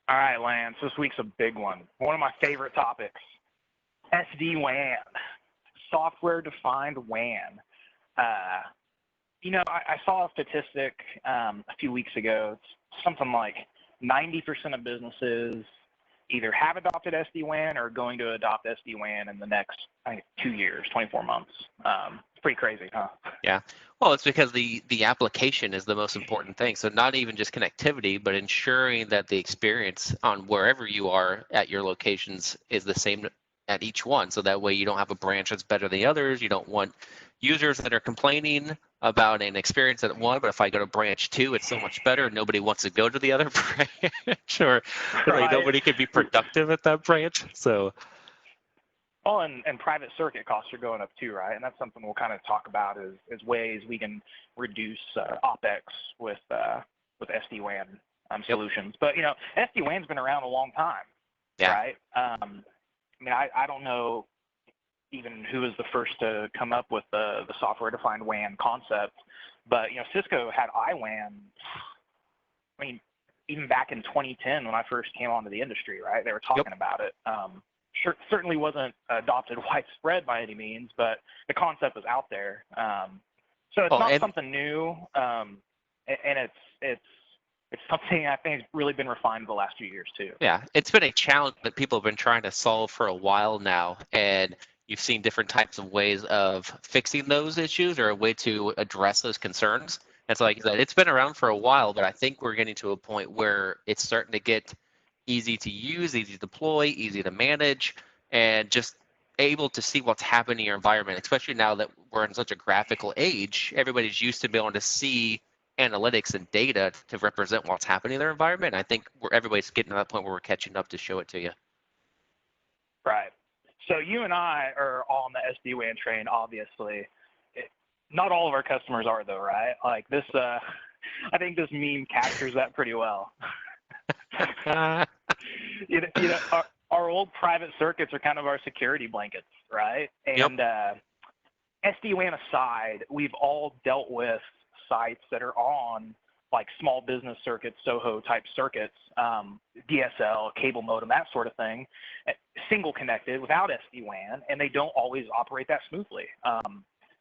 All right, Lance, this week's a big one. One of my favorite topics, SD-WAN, software-defined WAN. I saw a statistic a few weeks ago. It's something like 90% of businesses either have adopted SD-WAN or are going to adopt SD-WAN in the next, 2 years, 24 months. It's pretty crazy, huh? Yeah. Well, it's because the application is the most important thing. So not even just connectivity, but ensuring that the experience on wherever you are at your locations is the same at each one. So that way you don't have a branch that's better than the others. You don't want users that are complaining about an experience at one, but if I go to branch 2, it's so much better. Nobody wants to go to the other branch, or like nobody can be productive at that branch. So. Oh, and private circuit costs are going up too, right? And that's something we'll kind of talk about as ways we can reduce OpEx with SD-WAN solutions. But SD-WAN's been around a long time, right? I don't know even who was the first to come up with the software-defined WAN concept, but Cisco had IWAN. Even back in 2010 when I first came onto the industry, right? They were talking about it. Certainly wasn't adopted widespread by any means, but the concept was out there. So it's not something new, and it's something I think has really been refined the last few years too. Yeah, it's been a challenge that people have been trying to solve for a while now, and you've seen different types of ways of fixing those issues or a way to address those concerns. And so like you said, it's been around for a while, but I think we're getting to a point where it's starting to get easy to use, easy to deploy, easy to manage, and just able to see what's happening in your environment, especially now that we're in such a graphical age. Everybody's used to being able to see analytics and data to represent what's happening in their environment. I think everybody's getting to that point where we're catching up to show it to you. Right. So you and I are all on the SD-WAN train, obviously. Not all of our customers are, though, right? Like this, I think this meme captures that pretty well. Our old private circuits are kind of our security blankets, right? And SD-WAN aside, we've all dealt with sites that are on like small business circuits, SOHO type circuits, DSL, cable modem, that sort of thing, single connected without SD-WAN, and they don't always operate that smoothly.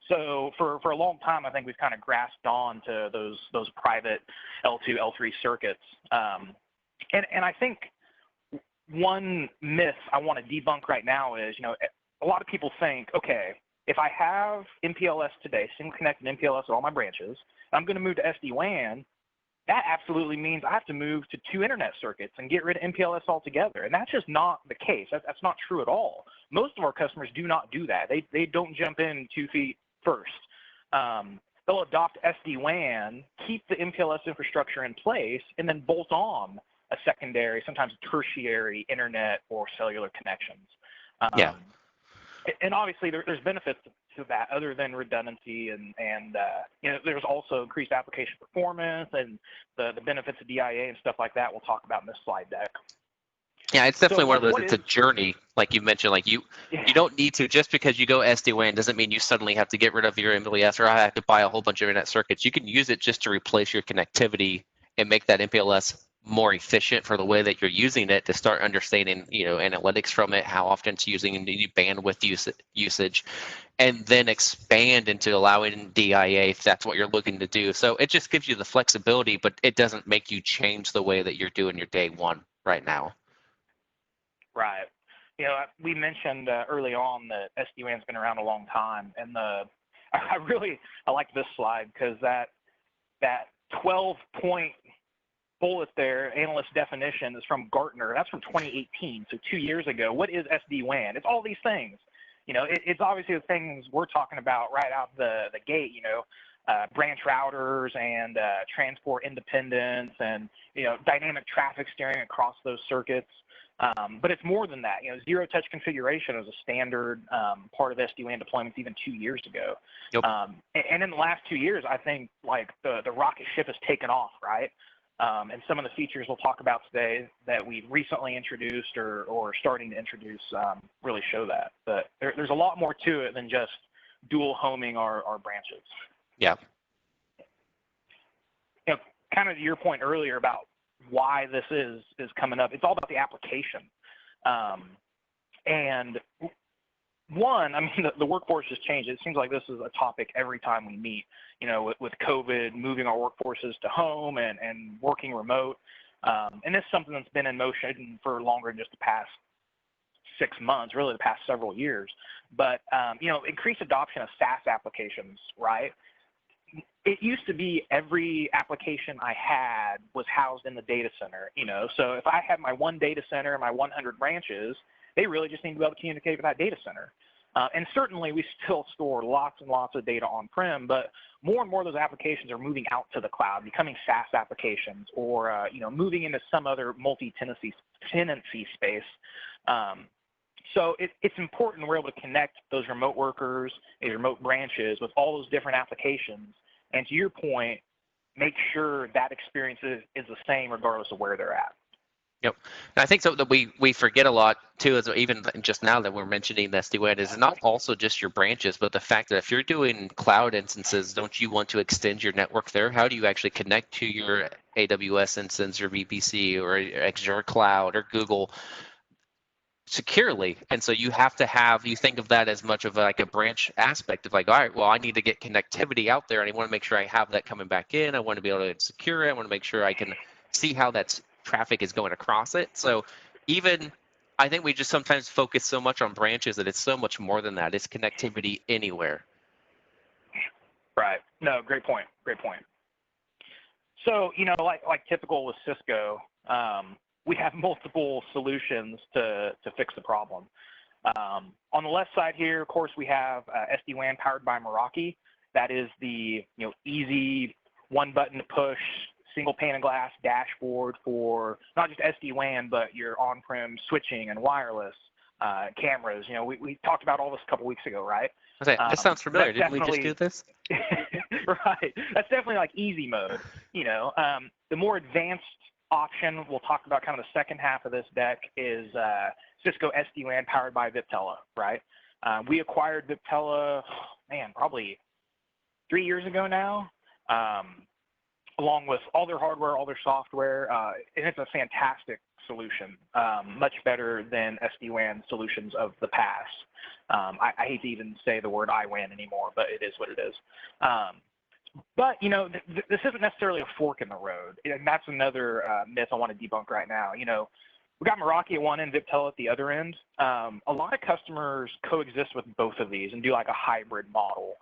So for a long time, I think we've kind of grasped on to those private L2, L3 circuits. And I think one myth I want to debunk right now is, a lot of people think, okay, if I have MPLS today, single connected MPLS at all my branches, I'm going to move to SD-WAN, that absolutely means I have to move to 2 internet circuits and get rid of MPLS altogether. And that's just not the case. That's not true at all. Most of our customers do not do that. They don't jump in 2 feet first. They'll adopt SD-WAN, keep the MPLS infrastructure in place, and then bolt on a secondary, sometimes tertiary internet or cellular connections. And obviously there's benefits to that other than redundancy and there's also increased application performance and the benefits of DIA and stuff like that we'll talk about in this slide deck. Yeah, it's definitely one of those, it's a journey, like you mentioned, like you don't need to, just because you go SD-WAN doesn't mean you suddenly have to get rid of your MPLS or I have to buy a whole bunch of internet circuits. You can use it just to replace your connectivity and make that MPLS more efficient for the way that you're using it, to start understanding, analytics from it, how often it's using the bandwidth usage, and then expand into allowing DIA if that's what you're looking to do. So it just gives you the flexibility, but it doesn't make you change the way that you're doing your day one right now. Right. We mentioned early on that SD-WAN's been around a long time, and I like this slide because that 12-point bullet there, analyst definition, is from Gartner. That's from 2018, so 2 years ago. What is SD-WAN? It's all these things. It's obviously the things we're talking about right out the gate, branch routers and transport independence and, dynamic traffic steering across those circuits. But it's more than that. Zero-touch configuration is a standard part of SD-WAN deployments even 2 years ago. And in the last 2 years, I think like the rocket ship has taken off, right? And some of the features we'll talk about today that we recently introduced or starting to introduce really show that. But there's a lot more to it than just dual homing our branches. Yeah. Kind of to your point earlier about why this is coming up. It's all about the application. And one, I mean, the workforce has changed. It seems like this is a topic every time we meet, with COVID, moving our workforces to home and working remote. And this is something that's been in motion for longer than just the past 6 months, really the past several years. But, increased adoption of SaaS applications, right? It used to be every application I had was housed in the data center, So if I had my one data center and my 100 branches, they really just need to be able to communicate with that data center. And certainly we still store lots and lots of data on-prem, but more and more of those applications are moving out to the cloud, becoming SaaS applications, or moving into some other multi-tenancy space. So it's important we're able to connect those remote workers, these remote branches with all those different applications. And to your point, make sure that experience is the same regardless of where they're at. Yep. And I think so that we forget a lot too, is even just now that we're mentioning the SD-WAN, is not also just your branches, but the fact that if you're doing cloud instances, don't you want to extend your network there? How do you actually connect to your AWS instance or VPC or Azure Cloud or Google securely? And so you have to you think of that as much of like a branch aspect of like, all right, well, I need to get connectivity out there and I want to make sure I have that coming back in. I want to be able to secure it. I want to make sure I can see how traffic is going across it. So I think we just sometimes focus so much on branches that it's so much more than that. It's connectivity anywhere. Right. No, great point. Great point. So, like typical with Cisco, we have multiple solutions to fix the problem. On the left side here, of course, we have SD-WAN powered by Meraki. That is the easy one button to push, single pane of glass dashboard for not just SD-WAN, but your on-prem switching and wireless cameras. We talked about all this a couple weeks ago, right? That sounds familiar. Didn't we just do this? Right. That's definitely like easy mode. The more advanced option we'll talk about kind of the second half of this deck is Cisco SD-WAN powered by Viptela, right? We acquired Viptela, probably 3 years ago now. Along with all their hardware, all their software, and it's a fantastic solution, much better than SD-WAN solutions of the past. I hate to even say the word IWAN anymore, but it is what it is. But, this isn't necessarily a fork in the road, and that's another myth I want to debunk right now. We got Meraki at one end, Viptela at the other end. A lot of customers coexist with both of these and do like a hybrid model.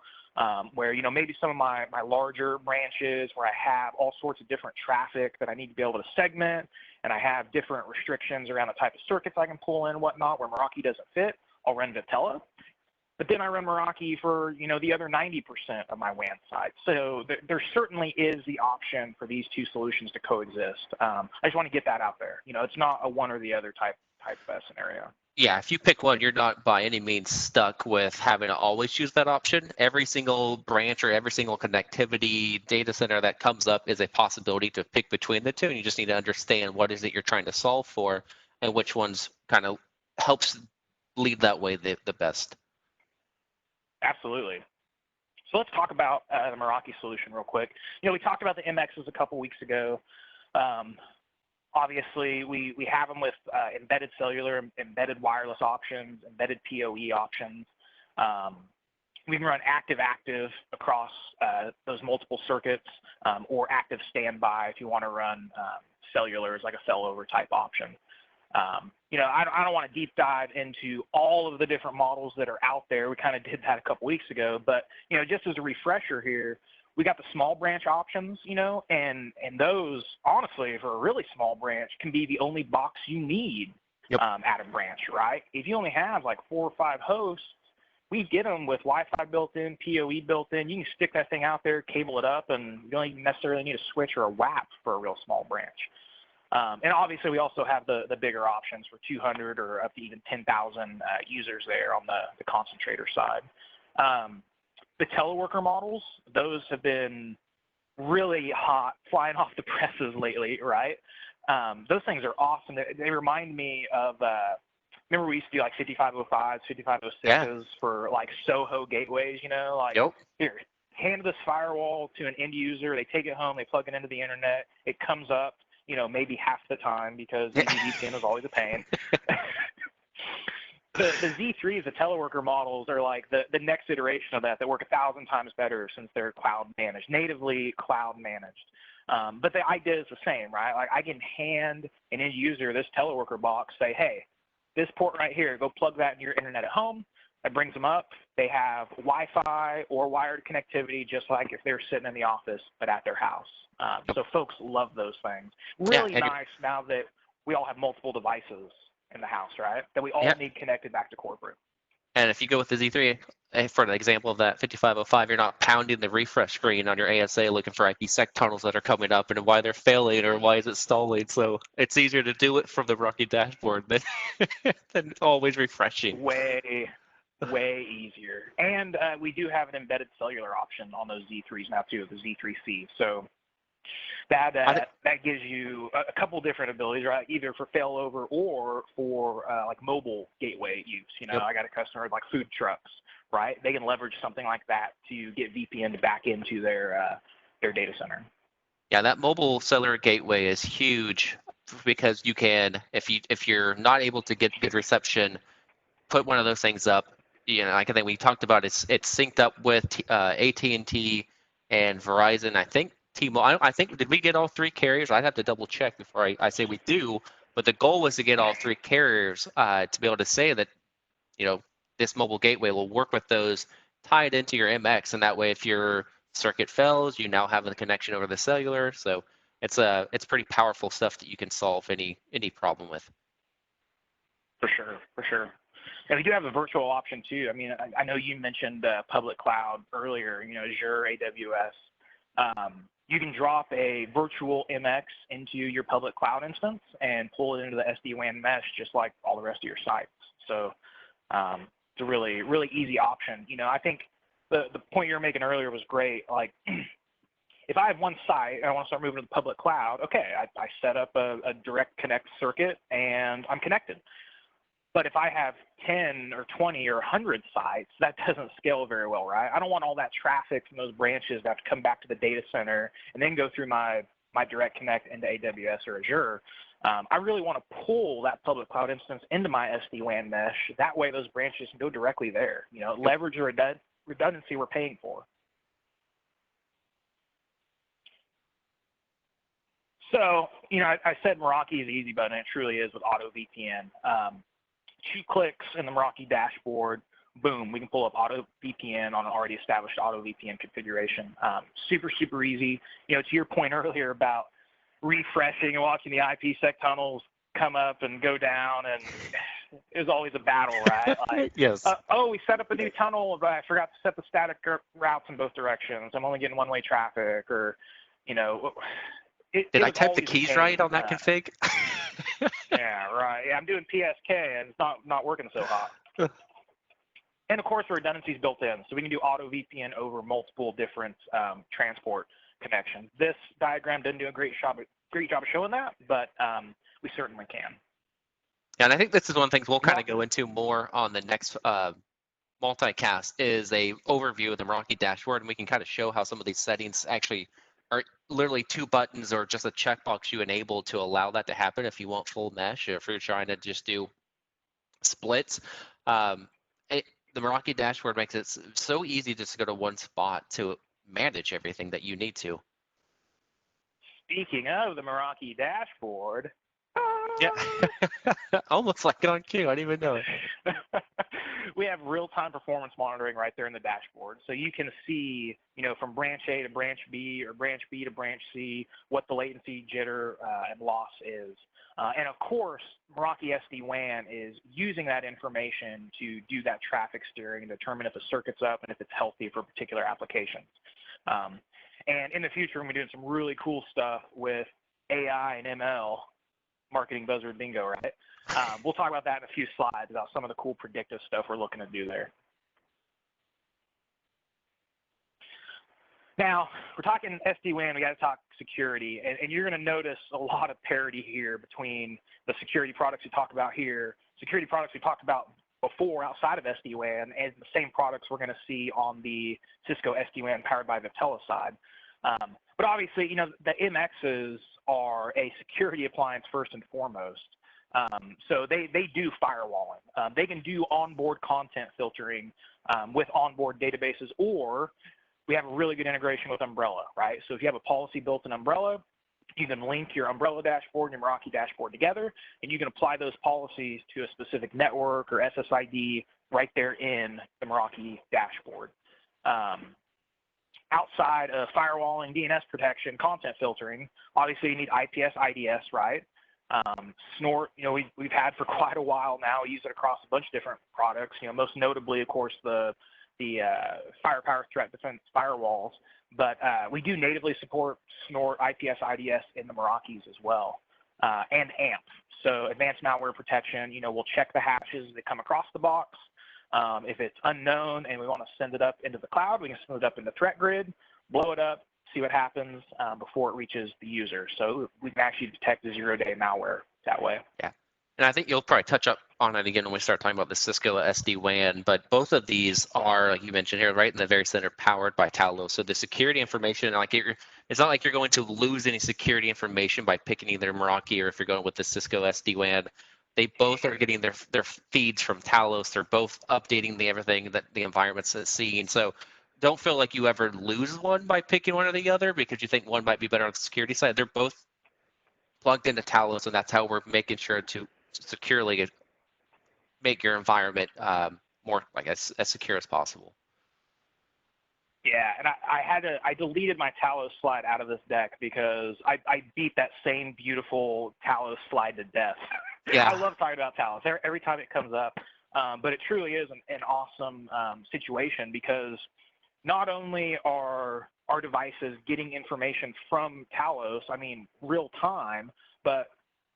Where, maybe some of my larger branches where I have all sorts of different traffic that I need to be able to segment, and I have different restrictions around the type of circuits I can pull in and whatnot, where Meraki doesn't fit, I'll run Viptela. But then I run Meraki for, the other 90% of my WAN sites. So there certainly is the option for these two solutions to coexist. I just want to get that out there. It's not a one or the other type of scenario. Yeah, if you pick one, you're not by any means stuck with having to always choose that option. Every single branch or every single connectivity data center that comes up is a possibility to pick between the two, and you just need to understand what is it you're trying to solve for and which ones kind of helps lead that way the best. Absolutely. So let's talk about the Meraki solution real quick. We talked about the MXs a couple weeks ago. Obviously, we have them with embedded cellular, embedded wireless options, embedded PoE options. We can run active across those multiple circuits, or active standby if you want to run cellular as like a failover type option. I don't want to deep dive into all of the different models that are out there. We kind of did that a couple weeks ago, but just as a refresher here, we got the small branch options, and those, honestly, for a really small branch, can be the only box you need at a branch, right? If you only have like 4 or 5 hosts, we get them with Wi-Fi built in, PoE built in. You can stick that thing out there, cable it up, and you don't even necessarily need a switch or a WAP for a real small branch. And obviously, we also have the bigger options for 200 or up to even 10,000 users there on the concentrator side. The teleworker models, those have been really hot, flying off the presses lately, right? Those things are awesome. They remind me of, remember we used to do like 5505s, 5506s for like Soho gateways, like here, hand this firewall to an end user, they take it home, they plug it into the internet, it comes up, maybe half the time because VPN is always a pain. The Z3s, the teleworker models, are like the next iteration of that work 1,000 times better since they're cloud managed, natively cloud managed. But the idea is the same, right? Like I can hand an end user this teleworker box, say, hey, this port right here, go plug that in your internet at home. That brings them up. They have Wi-Fi or wired connectivity, just like if they're sitting in the office but at their house. So folks love those things. Really nice now that we all have multiple devices in the house, right? That we all need connected back to corporate. And if you go with the Z3, for an example of that 5505, you're not pounding the refresh screen on your ASA looking for IPsec tunnels that are coming up and why they're failing or why is it stalling. So it's easier to do it from the Meraki dashboard than always refreshing. Way easier. And we do have an embedded cellular option on those Z3s now too, the Z3C. So that gives you a couple different abilities, right? Either for failover or for like mobile gateway use. I got a customer with like food trucks, right? They can leverage something like that to get VPN back into their data center. Yeah, that mobile cellular gateway is huge because you can, if you're not able to get good reception, put one of those things up. Like I think we talked about, it's synced up with AT&T and Verizon. I think T-Mobile. I think, did we get all three carriers? I'd have to double check before I say we do. But the goal was to get all three carriers to be able to say that, this mobile gateway will work with those tied into your MX, and that way, if your circuit fails, you now have a connection over the cellular. So it's pretty powerful stuff that you can solve any problem with. For sure. And we do have a virtual option too. I mean, I know you mentioned public cloud earlier, Azure, AWS. You can drop a virtual MX into your public cloud instance and pull it into the SD-WAN mesh just like all the rest of your sites. So it's a really, really easy option. I think the point you were making earlier was great. Like, if I have one site and I want to start moving to the public cloud, okay, I set up a direct connect circuit and I'm connected. But if I have 10 or 20 or 100 sites, that doesn't scale very well, right? I don't want all that traffic from those branches to have to come back to the data center and then go through my direct connect into AWS or Azure. I really want to pull that public cloud instance into my SD-WAN mesh. That way those branches can go directly there, leverage the redundancy we're paying for. So, I said Meraki is the easy button. It truly is with Auto VPN. 2 clicks in the Meraki dashboard, boom, we can pull up Auto VPN on an already established Auto VPN configuration. Super easy. To your point earlier about refreshing and watching the IPsec tunnels come up and go down, and it was always a battle, right? Like, yes. We set up a new tunnel, but I forgot to set the static routes in both directions. I'm only getting one-way traffic, or, Did I type the keys right on that config? Yeah, right. Yeah, I'm doing PSK and it's not working so hot. And of course, the redundancy is built in, so we can do Auto VPN over multiple different transport connections. This diagram didn't do a great job of showing that, but we certainly can. Yeah, and I think this is one thing we'll kind of go into more on the next multicast, is a overview of the Meraki dashboard, and we can kind of show how some of these settings actually are literally 2 buttons or just a checkbox you enable to allow that to happen if you want full mesh, or if you're trying to just do splits. The Meraki dashboard makes it so easy just to go to one spot to manage everything that you need to. Speaking of the Meraki dashboard, yeah, almost like on cue. I didn't even know it. We have real-time performance monitoring right there in the dashboard, so you can see, from branch A to branch B or branch B to branch C, what the latency, jitter, and loss is. And of course, Meraki SD-WAN is using that information to do that traffic steering and determine if the circuit's up and if it's healthy for particular applications. And in the future, we're doing some really cool stuff with AI and ML, marketing buzzword bingo, right? We'll talk about that in a few slides, about some of the cool predictive stuff we're looking to do there. Now, we're talking SD-WAN, we got to talk security, and you're going to notice a lot of parity here between the security products we talked about here, security products we talked about before outside of SD-WAN, and the same products we're going to see on the Cisco SD-WAN powered by Viptela side. But obviously, you know, the MXs are a security appliance first and foremost. So they do firewalling. They can do onboard content filtering with onboard databases, or we have a really good integration with Umbrella, right? So if you have a policy built in Umbrella, you can link your Umbrella dashboard and your Meraki dashboard together, and you can apply those policies to a specific network or SSID right there in the Meraki dashboard. Outside of firewalling, DNS protection, content filtering, obviously you need IPS, IDS, right? Snort, you know, we've had for quite a while now. We use it across a bunch of different products. You know, most notably, of course, the Firepower Threat Defense firewalls. But we do natively support Snort, IPS, IDS in the Merakis as well, and AMP. So advanced malware protection. You know, we'll check the hashes that come across the box. If it's unknown and we want to send it up into the cloud, we can send it up in the threat grid, blow it up, see what happens before it reaches the user. So we can actually detect the zero-day malware that way. Yeah, and I think you'll probably touch up on it again when we start talking about the Cisco SD-WAN, but both of these are, like you mentioned here, right in the very center, powered by Talos. So the security information, like it's not like you're going to lose any security information by picking either Meraki or if you're going with the Cisco SD-WAN. They both are getting their feeds from Talos. They're both updating everything that the environment's seeing. So don't feel like you ever lose one by picking one or the other because you think one might be better on the security side. They're both plugged into Talos, and that's how we're making sure to securely make your environment more, like, as secure as possible. Yeah, and I deleted my Talos slide out of this deck because I beat that same beautiful Talos slide to death. Yeah. I love talking about Talos every time it comes up, but it truly is an awesome situation because not only are our devices getting information from Talos, I mean, real time, but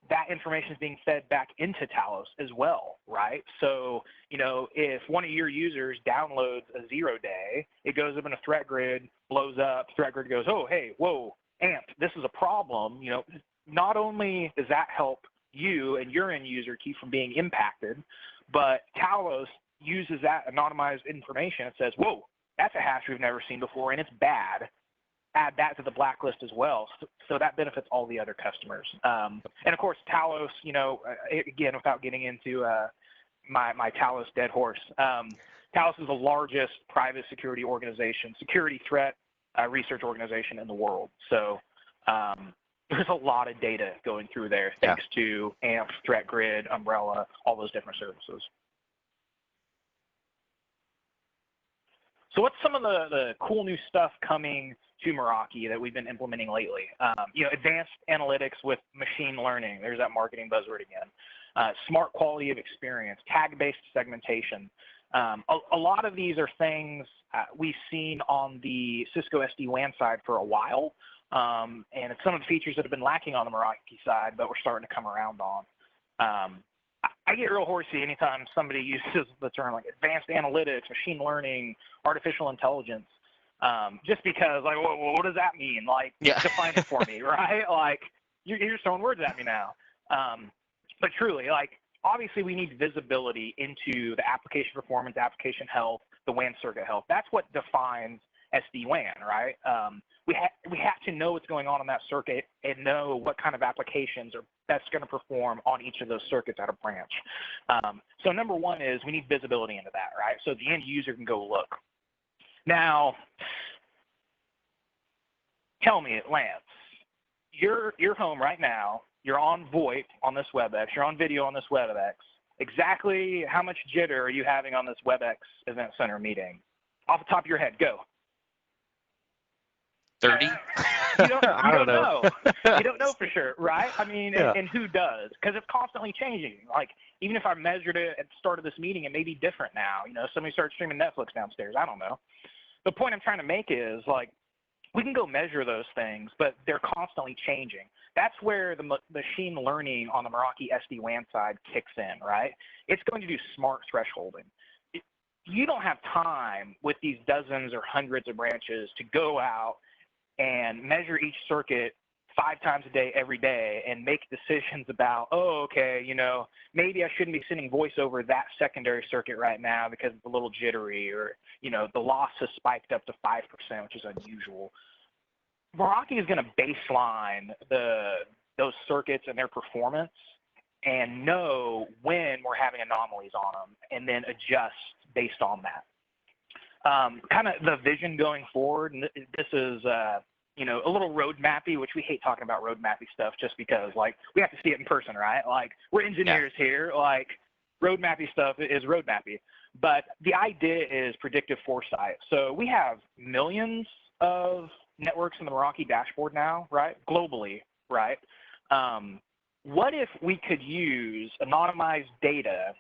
that information is being fed back into Talos as well, right? So, you know, if one of your users downloads a 0-day, it goes up in a threat grid, blows up, threat grid goes, oh, hey, whoa, AMP, this is a problem. You know, not only does that help you and your end user keep from being impacted, but Talos uses that anonymized information and says, whoa, that's a hash we've never seen before, and it's bad. Add that to the blacklist as well. So that benefits all the other customers. And of course, Talos, you know, again, without getting into my Talos dead horse, Talos is the largest private security organization, security threat research organization in the world. So there's a lot of data going through there thanks to AMP, Threat Grid, Umbrella, all those different services. So what's some of the cool new stuff coming to Meraki that we've been implementing lately? You know, advanced analytics with machine learning. There's that marketing buzzword again. Smart quality of experience, tag-based segmentation. A lot of these are things we've seen on the Cisco SD-WAN side for a while, and it's some of the features that have been lacking on the Meraki side, but we're starting to come around on. I get real horsey anytime somebody uses the term like advanced analytics, machine learning, artificial intelligence, just because, like, what does that mean? Like, define it for me, right? Like, you're just throwing words at me now. But truly, like, obviously we need visibility into the application performance, application health, the WAN circuit health. That's what defines SD-WAN, right? We have to know what's going on that circuit and know what kind of applications are best going to perform on each of those circuits at a branch. So number one is we need visibility into that, right? So the end user can go look. Now, tell me, Lance, you're home right now. You're on VoIP on this WebEx. You're on video on this WebEx. Exactly how much jitter are you having on this WebEx Event Center meeting? Off the top of your head, go. 30? You don't know. You don't know for sure, right? I mean, and who does? Because it's constantly changing. Like, even if I measured it at the start of this meeting, it may be different now. You know, somebody starts streaming Netflix downstairs. I don't know. The point I'm trying to make is, like, we can go measure those things, but they're constantly changing. That's where the machine learning on the Meraki SD-WAN side kicks in, right? It's going to do smart thresholding. You don't have time with these dozens or hundreds of branches to go out and measure each circuit 5 times a day, every day, and make decisions about, oh, okay, you know, maybe I shouldn't be sending voice over that secondary circuit right now because it's a little jittery, or, you know, the loss has spiked up to 5%, which is unusual. Meraki is going to baseline those circuits and their performance and know when we're having anomalies on them, and then adjust based on that. Kind of the vision going forward, and this is you know, a little roadmappy, which we hate talking about roadmappy stuff just because, like, we have to see it in person, right? Like, we're engineers here. Like, roadmappy stuff is roadmappy. But the idea is predictive foresight. So we have millions of networks in the Meraki dashboard now, right? Globally, right? What if we could use anonymized data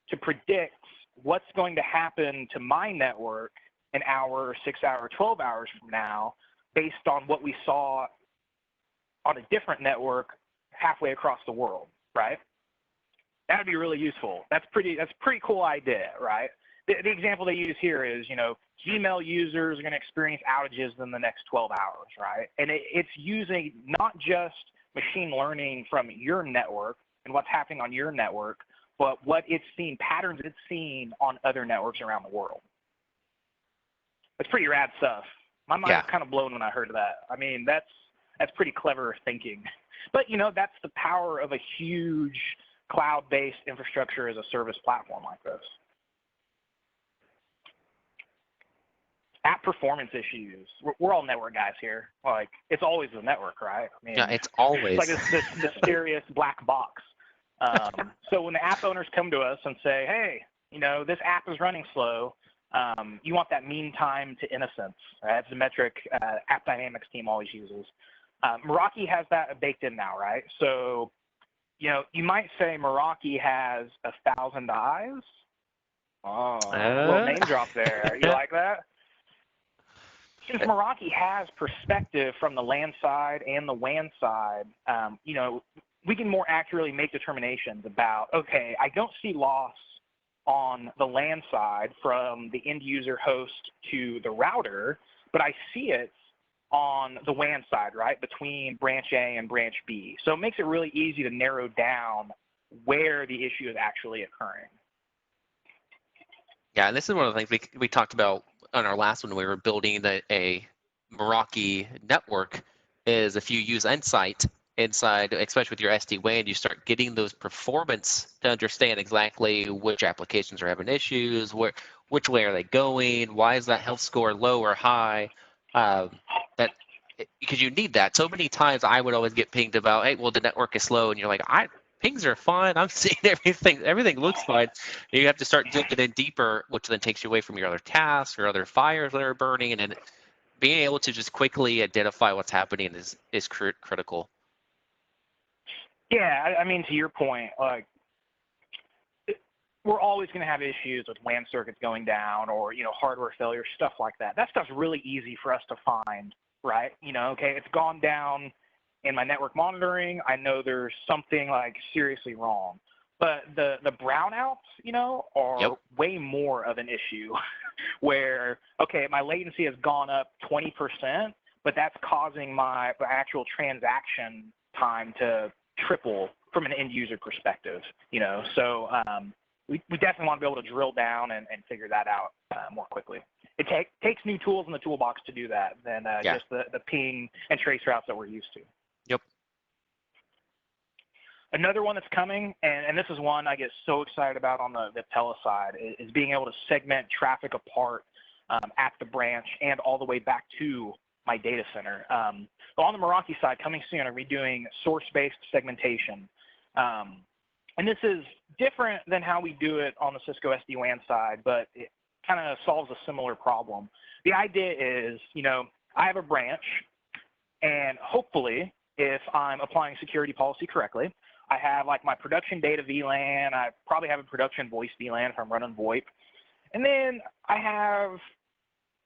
to predict what's going to happen to my network an hour, 6 hour, 12 hours from now, based on what we saw on a different network halfway across the world, right? That would be really useful. That's a pretty cool idea, right? The example they use here is, you know, Gmail users are going to experience outages in the next 12 hours, right? And it's using not just machine learning from your network and what's happening on your network, but what it's seen, patterns it's seen on other networks around the world. It's pretty rad stuff. My mind was kind of blown when I heard that. I mean, that's pretty clever thinking. But, you know, that's the power of a huge cloud-based infrastructure as a service platform like this. App performance issues. We're all network guys here. Like, it's always the network, right? I mean, yeah, it's always. It's like this mysterious black box. So when the app owners come to us and say, hey, you know, this app is running slow, you want that mean time to innocence. That's the metric App Dynamics team always uses. Meraki has that baked in now, right? So, you know, you might say Meraki has 1,000 eyes. Oh, a little name drop there. You like that? Since Meraki has perspective from the LAN side and the WAN side, you know, we can more accurately make determinations about, okay, I don't see loss on the LAN side from the end user host to the router, but I see it on the WAN side, right, between branch A and branch B. So it makes it really easy to narrow down where the issue is actually occurring. Yeah, and this is one of the things we talked about on our last one. We were building a Meraki network. Is if you use Insight inside, especially with your SD-WAN, you start getting those performance to understand exactly which applications are having issues, which way are they going, why is that health score low or high, because you need that. So many times I would always get pinged about, hey, well, the network is slow, and you're like, pings are fine. I'm seeing everything looks fine. You have to start digging in deeper, which then takes you away from your other tasks or other fires that are burning, and being able to just quickly identify what's happening is critical. Yeah, I mean, to your point, like, we're always going to have issues with WAN circuits going down or, you know, hardware failure, stuff like that. That stuff's really easy for us to find, right? You know, okay, it's gone down in my network monitoring. I know there's something, like, seriously wrong. But the brownouts, you know, are way more of an issue where, okay, my latency has gone up 20%, but that's causing my actual transaction time to triple from an end user perspective, you know. So we definitely want to be able to drill down and figure that out more quickly. It takes new tools in the toolbox to do that than just the ping and trace routes that we're used to. Yep. Another one that's coming, and this is one I get so excited about on the tele side, is being able to segment traffic apart at the branch and all the way back to my data center. So on the Meraki side, coming soon, are we doing source-based segmentation? And this is different than how we do it on the Cisco SD-WAN side, but it kind of solves a similar problem. The idea is, you know, I have a branch, and hopefully, if I'm applying security policy correctly, I have like my production data VLAN. I probably have a production voice VLAN if I'm running VoIP. And then I have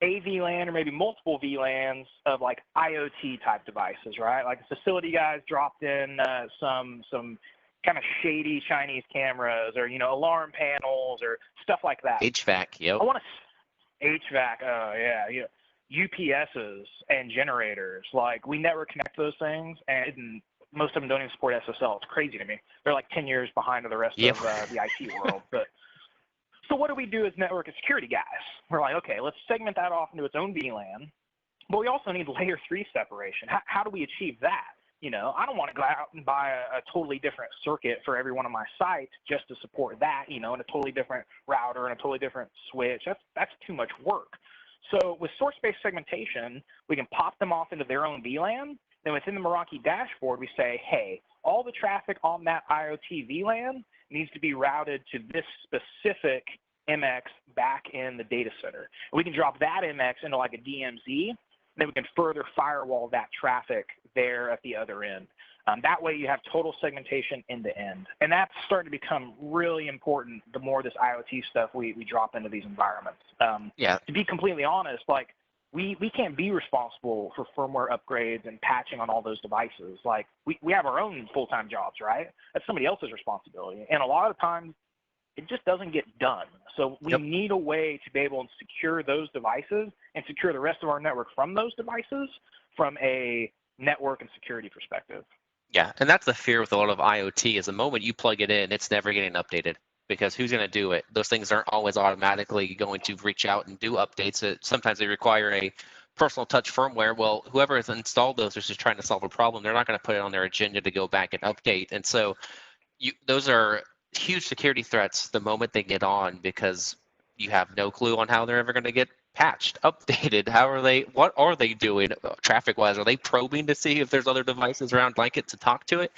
a VLAN or maybe multiple VLANs of like IoT type devices, right? Like the facility guys dropped in some kind of shady Chinese cameras or, you know, alarm panels or stuff like that. HVAC, yep. I want to HVAC, oh yeah, you know, UPSs and generators. Like we network connect those things, and most of them don't even support SSL. It's crazy to me. They're like 10 years behind the rest of the IT world. But so what do we do as network and security guys? We're like, okay, let's segment that off into its own VLAN, But we also need layer 3 separation. How do we achieve that? I don't want to go out and buy a totally different circuit for every one of my sites just to support that, and a totally different router and a totally different switch. That's too much work. So with source-based segmentation, we can pop them off into their own VLAN. Then within the Meraki dashboard, we say, hey, all the traffic on that IoT VLAN needs to be routed to this specific MX back in the data center. And we can drop that MX into like a DMZ, and then we can further firewall that traffic there at the other end. That way you have total segmentation end to end. And that's starting to become really important the more this IoT stuff we drop into these environments. To be completely honest, like we can't be responsible for firmware upgrades and patching on all those devices. Like we have our own full-time jobs, right? That's somebody else's responsibility. And a lot of times it just doesn't get done. So we need a way to be able to secure those devices and secure the rest of our network from those devices from a network and security perspective. Yeah, and that's the fear with a lot of IoT is the moment you plug it in, it's never getting updated because who's going to do it? Those things aren't always automatically going to reach out and do updates. Sometimes they require a personal touch firmware. Well, whoever has installed those is just trying to solve a problem. They're not going to put it on their agenda to go back and update. And so those are huge security threats the moment they get on because you have no clue on how they're ever going to get patched, updated. What are they doing traffic-wise? Are they probing to see if there's other devices around like it to talk to it?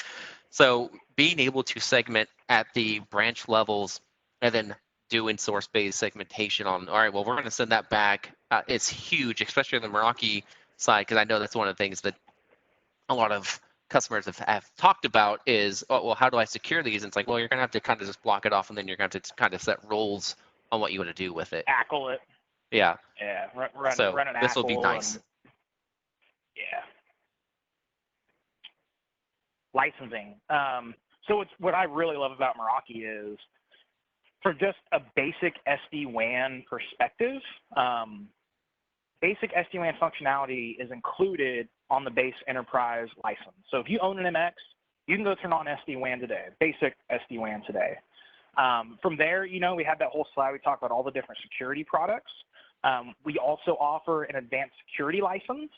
So being able to segment at the branch levels and then doing source-based segmentation on, all right, well, we're going to send that back. It's huge, especially on the Meraki side, because I know that's one of the things that a lot of customers have talked about is, oh, well, how do I secure these? And it's like, well, you're going to have to kind of just block it off, and then you're going to have to kind of set rules on what you want to do with it. ACL it. Yeah. Yeah, run an this will be ACL nice. Yeah. Licensing. So what I really love about Meraki is, for just a basic SD-WAN perspective, basic SD-WAN functionality is included on the base enterprise license. So if you own an MX, you can go turn on SD-WAN today, basic SD-WAN today. From there, we had that whole slide. We talked about all the different security products. We also offer an advanced security license,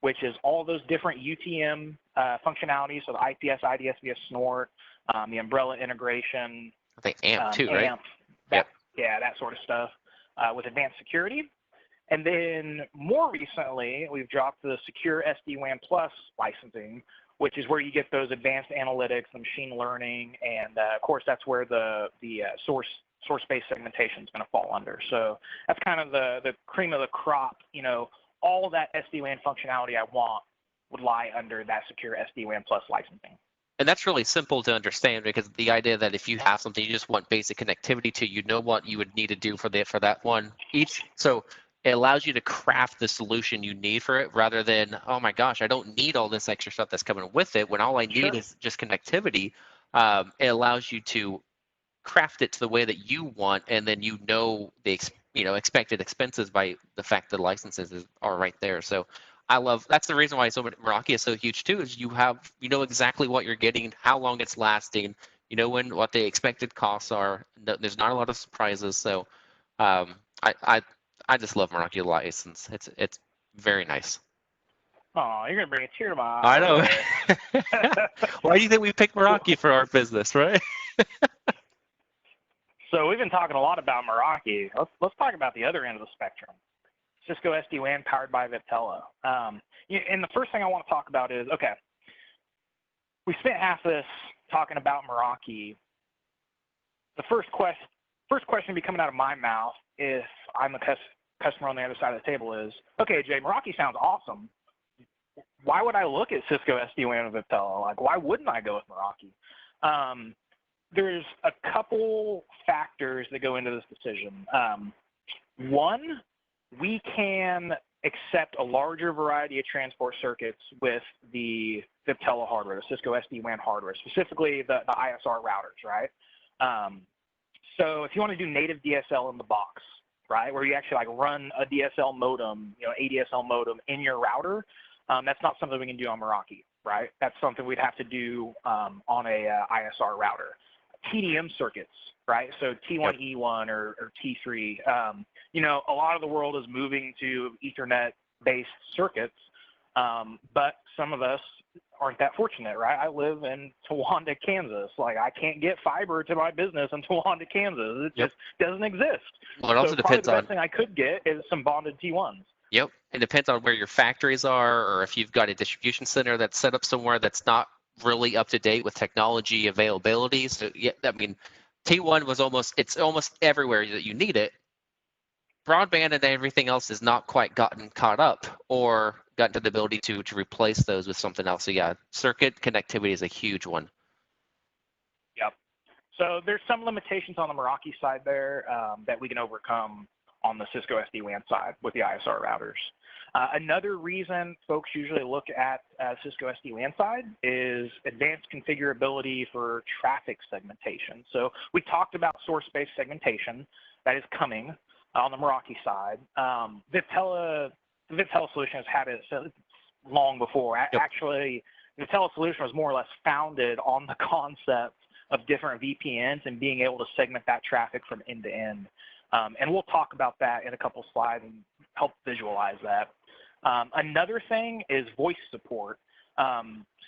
which is all those different UTM functionalities, so the IPS, IDS, Snort, the umbrella integration. I think AMP too, right? AMP, yeah, that sort of stuff with advanced security. And then more recently, we've dropped the Secure SD-WAN Plus licensing, which is where you get those advanced analytics, the machine learning, and of course that's where the source-based segmentation is going to fall under. So that's kind of the cream of the crop. All that SD-WAN functionality I want would lie under that Secure SD-WAN Plus licensing. And that's really simple to understand because the idea that if you have something you just want basic connectivity to, you know what you would need to do for that one. So it allows you to craft the solution you need for it rather than, oh my gosh, I don't need all this extra stuff that's coming with it when all I need is just connectivity. It allows you to craft it to the way that you want, and then the expected expenses by the fact that licenses are right there. So that's the reason why Meraki is so huge too, is you know exactly what you're getting, how long it's lasting, what the expected costs are. There's not a lot of surprises. So I just love Meraki license. It's very nice. Oh, you're gonna bring a tear to my eye. I know. Why do you think we picked Meraki for our business, right? So we've been talking a lot about Meraki. Let's talk about the other end of the spectrum. Cisco SD-WAN powered by Viptela. And the first thing I want to talk about is, okay, we spent half this talking about Meraki. The first question be coming out of my mouth if I'm a customer on the other side of the table is, okay, Jay, Meraki sounds awesome. Why would I look at Cisco SD-WAN and Viptela? Like, why wouldn't I go with Meraki? There's a couple factors that go into this decision. One, we can accept a larger variety of transport circuits with the Viptela hardware, the Cisco SD-WAN hardware, specifically the ISR routers, right? So if you want to do native DSL in the box, right, where you actually run a DSL modem, ADSL modem in your router, that's not something we can do on Meraki, right? That's something we'd have to do on a ISR router. TDM circuits, right? So T1, E1, or T3. A lot of the world is moving to Ethernet based circuits, but some of us aren't that fortunate, right? I live in Towanda, Kansas. Like, I can't get fiber to my business in Towanda, Kansas. It just doesn't exist. Well, it also so probably depends the best on. thing I could get is some bonded T1s. Yep, it depends on where your factories are, or if you've got a distribution center that's set up somewhere that's not really up to date with technology availability. So yeah, I mean, T1 was it's almost everywhere that you need it. Broadband and everything else has not quite gotten caught up or gotten to the ability to replace those with something else. So yeah, circuit connectivity is a huge one. Yep. So there's some limitations on the Meraki side there that we can overcome on the Cisco SD-WAN side with the ISR routers. Another reason folks usually look at Cisco SD-WAN side is advanced configurability for traffic segmentation. So we talked about source-based segmentation that is coming on the Meraki side. The Viptela solution has had it long before. Yep. Actually, the Viptela solution was more or less founded on the concept of different VPNs and being able to segment that traffic from end to end. And we'll talk about that in a couple slides and help visualize that. Another thing is voice support.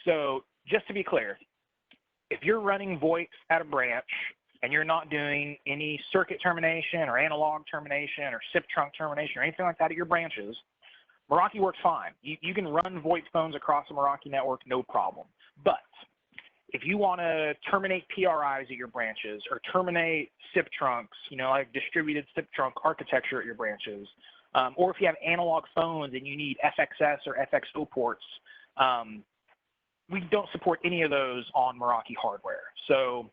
So just to be clear, if you're running voice at a branch and you're not doing any circuit termination or analog termination or SIP trunk termination or anything like that at your branches, Meraki works fine. You can run VoIP phones across the Meraki network, no problem. But if you want to terminate PRIs at your branches or terminate SIP trunks, like distributed SIP trunk architecture at your branches, or if you have analog phones and you need FXS or FXO ports, we don't support any of those on Meraki hardware. So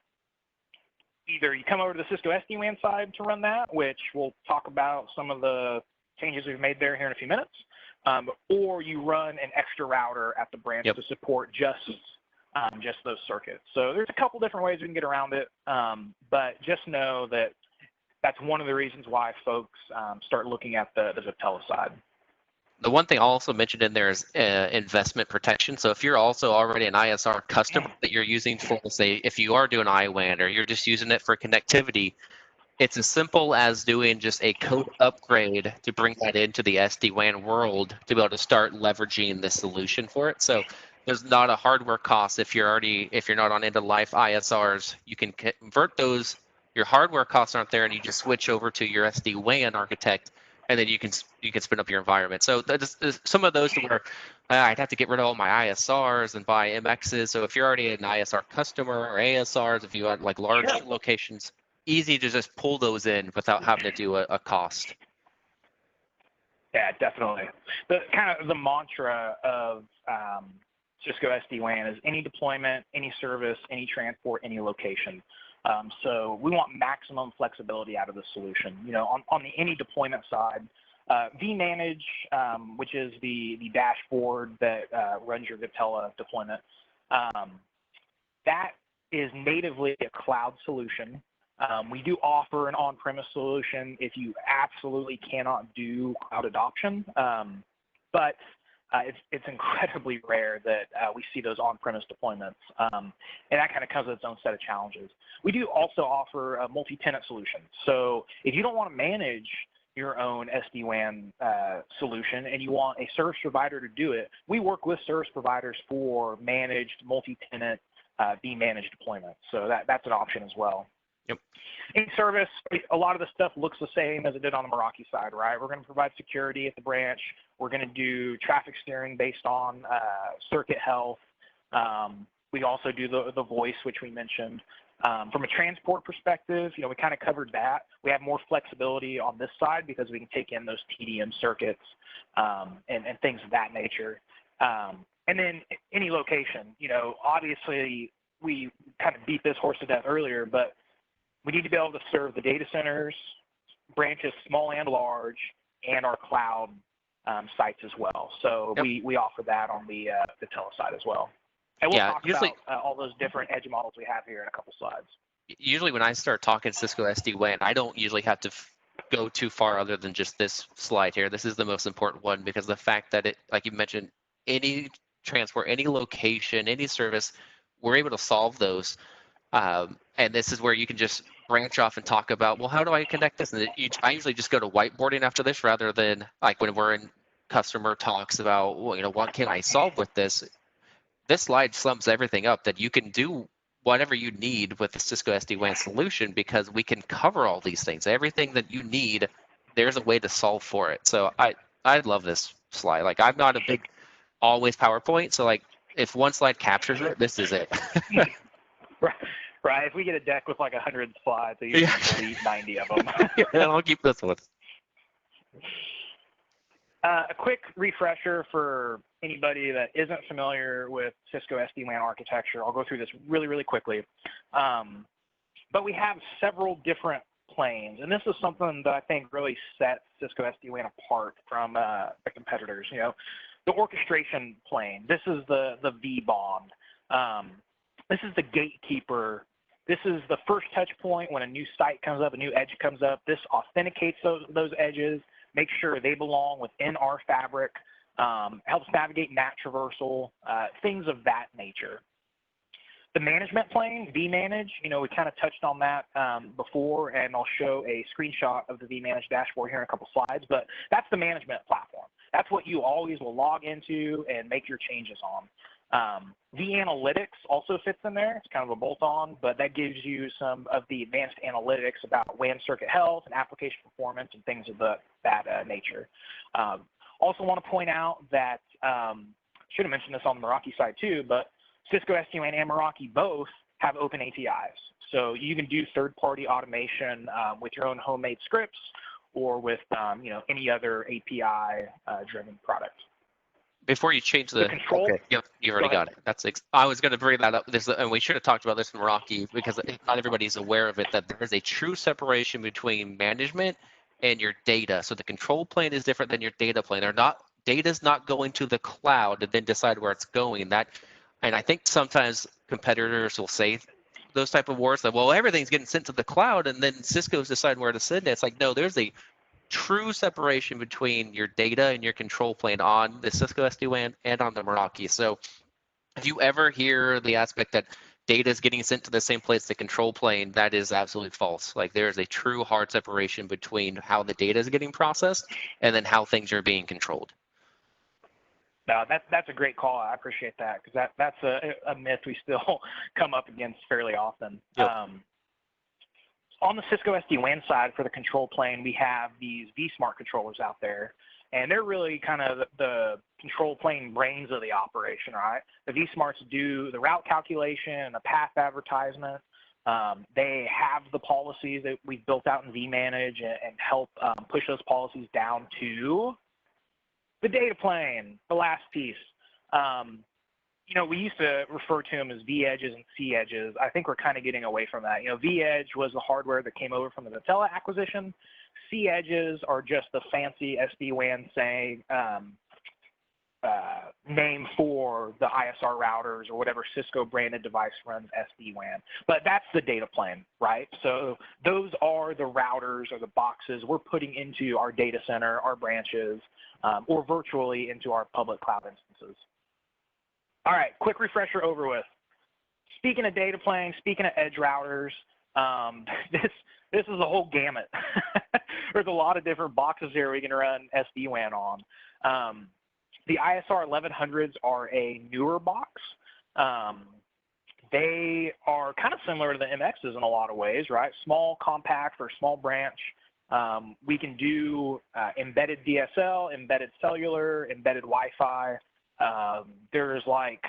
either you come over to the Cisco SD-WAN side to run that, which we'll talk about some of the changes we've made there here in a few minutes, or you run an extra router at the branch to support just those circuits. So there's a couple different ways we can get around it, but just know that that's one of the reasons why folks start looking at the Viptela side. The one thing I'll also mention in there is investment protection. So if you're also already an ISR customer that you're using for, say, if you are doing IWAN or you're just using it for connectivity, it's as simple as doing just a code upgrade to bring that into the SD-WAN world to be able to start leveraging the solution for it. So there's not a hardware cost if you're not on end of life ISRs. You can convert those. Your hardware costs aren't there, and you just switch over to your SD-WAN architect, and then you can spin up your environment. So there's some of those to where I'd have to get rid of all my ISRs and buy MXs. So if you're already an ISR customer or ASRs, if you have like large locations, easy to just pull those in without having to do a cost. Yeah, definitely. The kind of the mantra of Cisco SD-WAN is any deployment, any service, any transport, any location. So we want maximum flexibility out of the solution. On the any deployment side, vManage, which is the dashboard that runs your Viptela deployment, that is natively a cloud solution. We do offer an on-premise solution if you absolutely cannot do cloud adoption, but it's incredibly rare that we see those on-premise deployments, and that kind of comes with its own set of challenges. We do also offer a multi-tenant solution. So if you don't want to manage your own SD-WAN solution and you want a service provider to do it, we work with service providers for managed multi-tenant vManage deployments. So that's an option as well. Yep. In service, a lot of the stuff looks the same as it did on the Meraki side, right? We're going to provide security at the branch. We're going to do traffic steering based on circuit health. We also do the voice, which we mentioned. From a transport perspective, we kind of covered that. We have more flexibility on this side because we can take in those TDM circuits and things of that nature. And then any location, obviously we kind of beat this horse to death earlier, but we need to be able to serve the data centers, branches small and large, and our cloud sites as well. So we offer that on the Viptela side as well. And we'll talk about all those different edge models we have here in a couple slides. Usually when I start talking Cisco SD-WAN, I don't usually have to go too far other than just this slide here. This is the most important one because the fact that it, like you mentioned, any transport, any location, any service, we're able to solve those. And this is where you can just branch off and talk about, well, how do I connect this? And I usually just go to whiteboarding after this rather than like when we're in customer talks about, well, what can I solve with this? This slide sums everything up that you can do whatever you need with the Cisco SD-WAN solution because we can cover all these things. Everything that you need, there's a way to solve for it. So I love this slide. Like I'm not a big always PowerPoint, so like if one slide captures it, this is it. Right. If we get a deck with like 100 slides, I usually delete 90 of them. I'll keep this one. A quick refresher for anybody that isn't familiar with Cisco SD-WAN architecture. I'll go through this really, really quickly. But we have several different planes, and this is something that I think really sets Cisco SD-WAN apart from the competitors. The orchestration plane. This is the vBond. This is the gatekeeper. This is the first touch point when a new site comes up, a new edge comes up. This authenticates those edges, makes sure they belong within our fabric, helps navigate NAT traversal, things of that nature. The management plane, vManage, we kind of touched on that before, and I'll show a screenshot of the vManage dashboard here in a couple slides, but that's the management platform. That's what you always will log into and make your changes on. vAnalytics also fits in there. It's kind of a bolt-on, but that gives you some of the advanced analytics about WAN circuit health and application performance and things of that nature. Also want to point out that, should have mentioned this on the Meraki side too, but Cisco SD-WAN and Meraki both have open APIs. So you can do third-party automation with your own homemade scripts or with any other API-driven product. Before you change the control, okay. Yep, you already got it. I was going to bring that up. And we should have talked about this in Meraki because not everybody's aware of it. That there is a true separation between management and your data. So the control plane is different than your data plane. Data's not going to the cloud and then decide where it's going. And I think sometimes competitors will say those type of words that, well, everything's getting sent to the cloud, and then Cisco's deciding where to send it. It's like, no, there's a true separation between your data and your control plane on the Cisco SD-WAN and on the Meraki. So if you ever hear the aspect that data is getting sent to the same place, the control plane, that is absolutely false. Like there is a true hard separation between how the data is getting processed and then how things are being controlled. No, that's a great call. I appreciate that because that's a myth we still come up against fairly often. Yep. On the Cisco SD-WAN side for the control plane, we have these vSmart controllers out there, and they're really kind of the control plane brains of the operation, right? The vSmarts do the route calculation, the path advertisement. They have the policies that we've built out in vManage and help push those policies down to the data plane, the last piece. We used to refer to them as V-edges and C-edges. I think we're kind of getting away from that. V-edge was the hardware that came over from the Ventela acquisition. C-edges are just the fancy SD-WAN name for the ISR routers or whatever Cisco branded device runs SD-WAN. But that's the data plane, right? So those are the routers or the boxes we're putting into our data center, our branches, or virtually into our public cloud instances. All right, quick refresher over with. Speaking of data plane, speaking of edge routers, this is a whole gamut. There's a lot of different boxes here we can run SD-WAN on. The ISR 1100s are a newer box. They are kind of similar to the MXs in a lot of ways, right? Small, compact, or small branch. We can do embedded DSL, embedded cellular, embedded Wi-Fi. There's like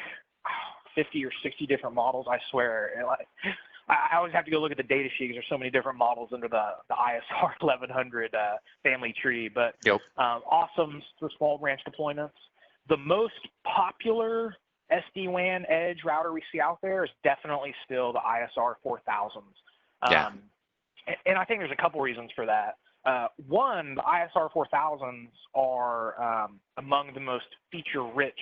50 or 60 different models, I swear. I always have to go look at the data sheet because there's so many different models under the ISR 1100 family tree. But yep. Awesome for small branch deployments. The most popular SD-WAN edge router we see out there is definitely still the ISR 4000s. Yeah. And I think there's a couple reasons for that. One, the ISR 4000s are among the most feature-rich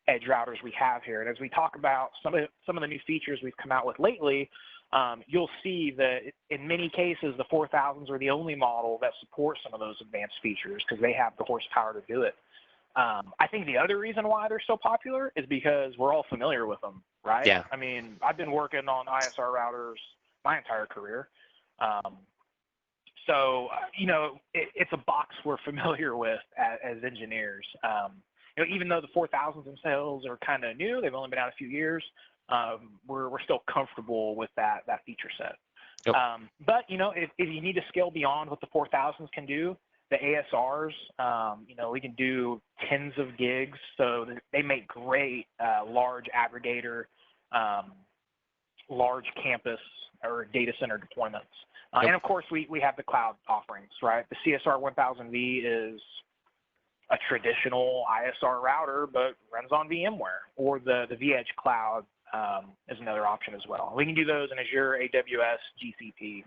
edge routers we have here. And as we talk about some of the new features we've come out with lately, you'll see that in many cases the 4000s are the only model that supports some of those advanced features because they have the horsepower to do it. I think the other reason why they're so popular is because we're all familiar with them, right? Yeah. I mean, I've been working on ISR routers my entire career. So, it's a box we're familiar with as engineers. Even though the 4000s themselves are kind of new, they've only been out a few years, we're still comfortable with that feature set. Yep. But, if you need to scale beyond what the 4000s can do, the ASRs, we can do tens of gigs. So they make great large aggregator, large campus or data center deployments. Yep. And of course, we have the cloud offerings, right? The CSR 1000V is a traditional ISR router, but runs on VMware, or the vEdge Cloud is another option as well. We can do those in Azure, AWS, GCP.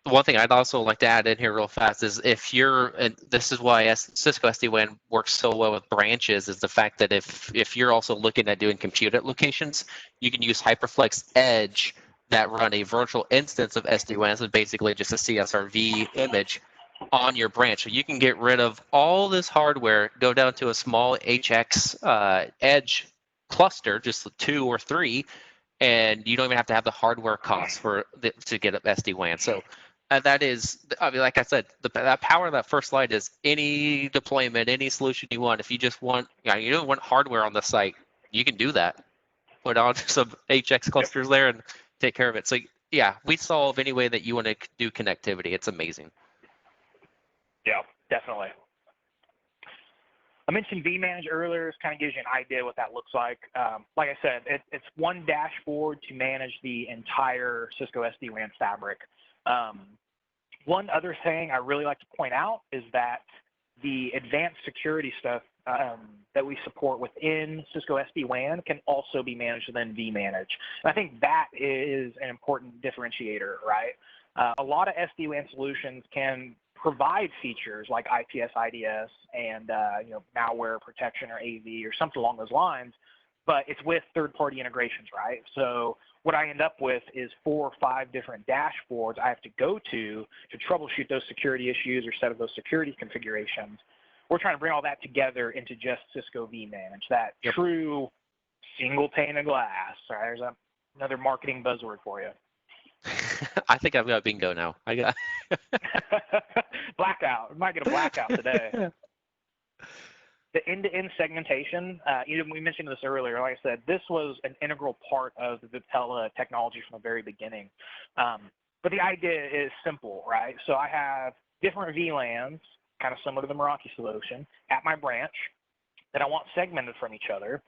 One thing I'd also like to add in here real fast is and this is why Cisco SD-WAN works so well with branches, is the fact that if you're also looking at doing compute at locations, you can use HyperFlex Edge that run a virtual instance of SD-WAN, so basically just a CSRV image on your branch. So you can get rid of all this hardware, go down to a small HX Edge cluster, just 2 or 3, and you don't even have to have the hardware costs to get up SD-WAN. So that is, like I said, that power of that first slide is any deployment, any solution you want. If you just want, you don't want hardware on the site, you can do that. Put on some HX clusters there and take care of it. So yeah, we solve any way that you want to do connectivity. It's amazing. Yeah, definitely. I mentioned vManage earlier. It kind of gives you an idea what that looks like. Like I said, it's one dashboard to manage the entire Cisco SD-WAN fabric. One other thing I really like to point out is that the advanced security stuff that we support within Cisco SD-WAN can also be managed within vManage. And I think that is an important differentiator, right? A lot of SD-WAN solutions can provide features like IPS IDS and malware protection or AV or something along those lines, but it's with third-party integrations, right? So what I end up with is 4 or 5 different dashboards I have to go to troubleshoot those security issues or set up those security configurations. We're trying to bring all that together into just Cisco vManage, that true single pane of glass. Right? There's another marketing buzzword for you. I think I've got bingo now. I got blackout. We might get a blackout today. The end-to-end segmentation, we mentioned this earlier. Like I said, this was an integral part of the Viptela technology from the very beginning. But the idea is simple, right? So I have different VLANs, kind of similar to the Meraki solution, at my branch that I want segmented from each other.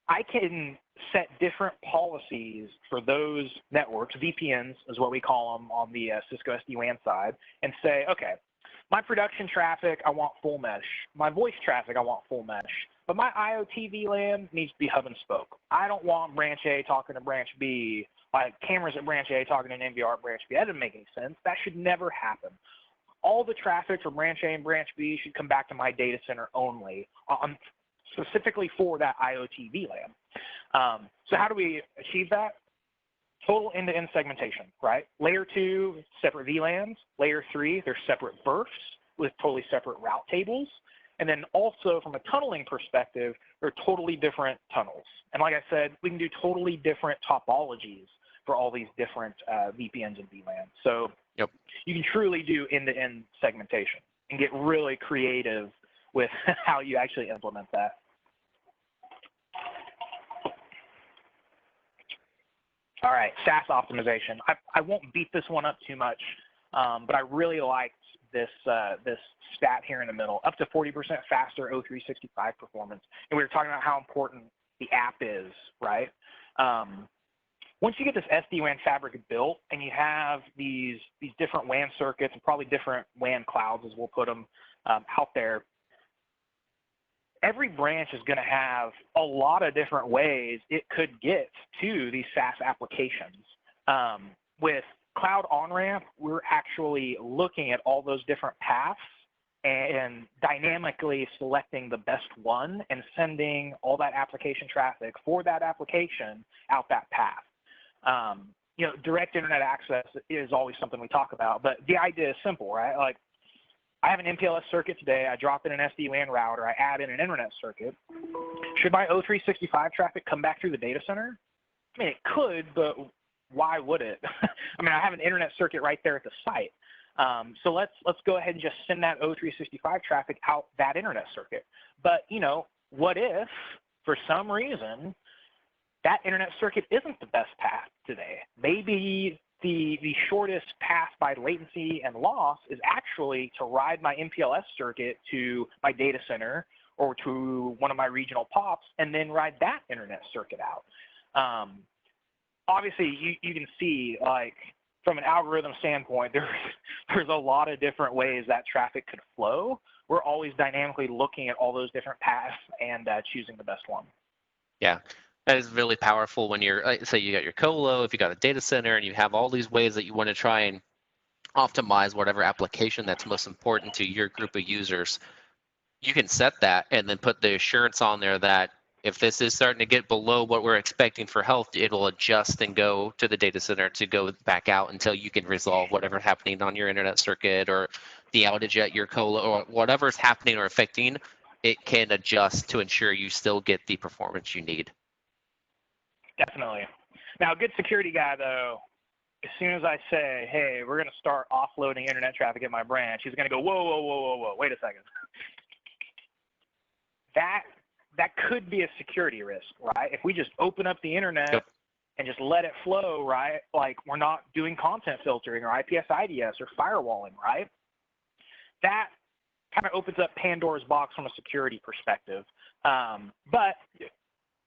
I can set different policies for those networks, VPNs is what we call them on the Cisco SD-WAN side, and say, okay, my production traffic, I want full mesh. My voice traffic, I want full mesh. But my IoT VLAN needs to be hub and spoke. I don't want branch A talking to branch B, like cameras at branch A talking to an NVR at branch B. That doesn't make any sense. That should never happen. All the traffic from branch A and branch B should come back to my data center only, specifically for that IoT VLAN. So how do we achieve that? Total end-to-end segmentation, right? Layer 2, separate VLANs. Layer 3, they're separate berths with totally separate route tables. And then also from a tunneling perspective, they're totally different tunnels. And like I said, we can do totally different topologies for all these different VPNs and VLANs. So you can truly do end-to-end segmentation and get really creative with how you actually implement that. All right, SaaS optimization. I won't beat this one up too much, but I really liked this stat here in the middle, up to 40% faster O365 performance. And we were talking about how important the app is, right? Once you get this SD-WAN fabric built and you have these different WAN circuits and probably different WAN clouds, as we'll put them out there, every branch is going to have a lot of different ways it could get to these SaaS applications. With Cloud On-Ramp, we're actually looking at all those different paths and dynamically selecting the best one and sending all that application traffic for that application out that path. Direct internet access is always something we talk about, but the idea is simple, right? Like, I have an MPLS circuit today. I drop in an SD-WAN router. I add in an internet circuit. Should my O365 traffic come back through the data center? I mean, it could, but why would it? I mean, I have an internet circuit right there at the site. So let's go ahead and just send that O365 traffic out that internet circuit. But what if for some reason that internet circuit isn't the best path today? Maybe the shortest path by latency and loss is actually to ride my MPLS circuit to my data center or to one of my regional POPs and then ride that internet circuit out. Obviously, you can see, like, from an algorithm standpoint, there's a lot of different ways that traffic could flow. We're always dynamically looking at all those different paths and choosing the best one. Yeah. That is really powerful when you're, say you got your colo, if you got a data center, and you have all these ways that you want to try and optimize whatever application that's most important to your group of users. You can set that and then put the assurance on there that if this is starting to get below what we're expecting for health, it'll adjust and go to the data center to go back out until you can resolve whatever's happening on your internet circuit or the outage at your colo or whatever's happening or affecting. It can adjust to ensure you still get the performance you need. Definitely. Now, a good security guy, though, as soon as I say, hey, we're going to start offloading internet traffic at my branch, he's going to go, whoa, wait a second. That could be a security risk, right? If we just open up the internet and just let it flow, right? Like, we're not doing content filtering or IPS IDS or firewalling, right? That kind of opens up Pandora's box from a security perspective. But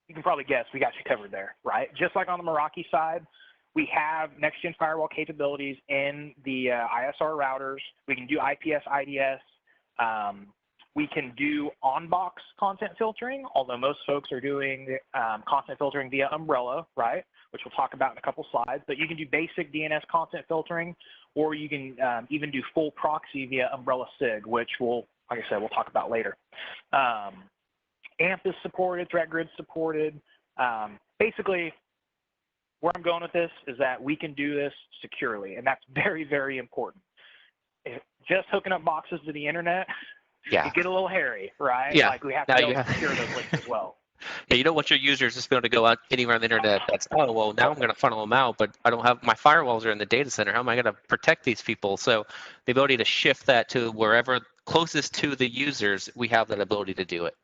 you can probably guess we got you covered there, right? Just like on the Meraki side, we have next-gen firewall capabilities in the ISR routers. We can do IPS IDS. We can do on-box content filtering, although most folks are doing content filtering via Umbrella, right, which we'll talk about in a couple slides. But you can do basic DNS content filtering, or you can even do full proxy via Umbrella SIG, which we'll, like I said, we'll talk about later. AMP is supported, Threat Grid supported. Basically, where I'm going with this is that we can do this securely, and that's very, very important. Just hooking up boxes to the internet, it get a little hairy, right? Yeah. Like, we have to be able to secure those links as well. Yeah, you don't want your users just be able to go out anywhere on the internet that's, oh, well, now I'm going to funnel them out, but I don't have, my firewalls are in the data center. How am I going to protect these people? So the ability to shift that to wherever closest to the users, we have that ability to do it.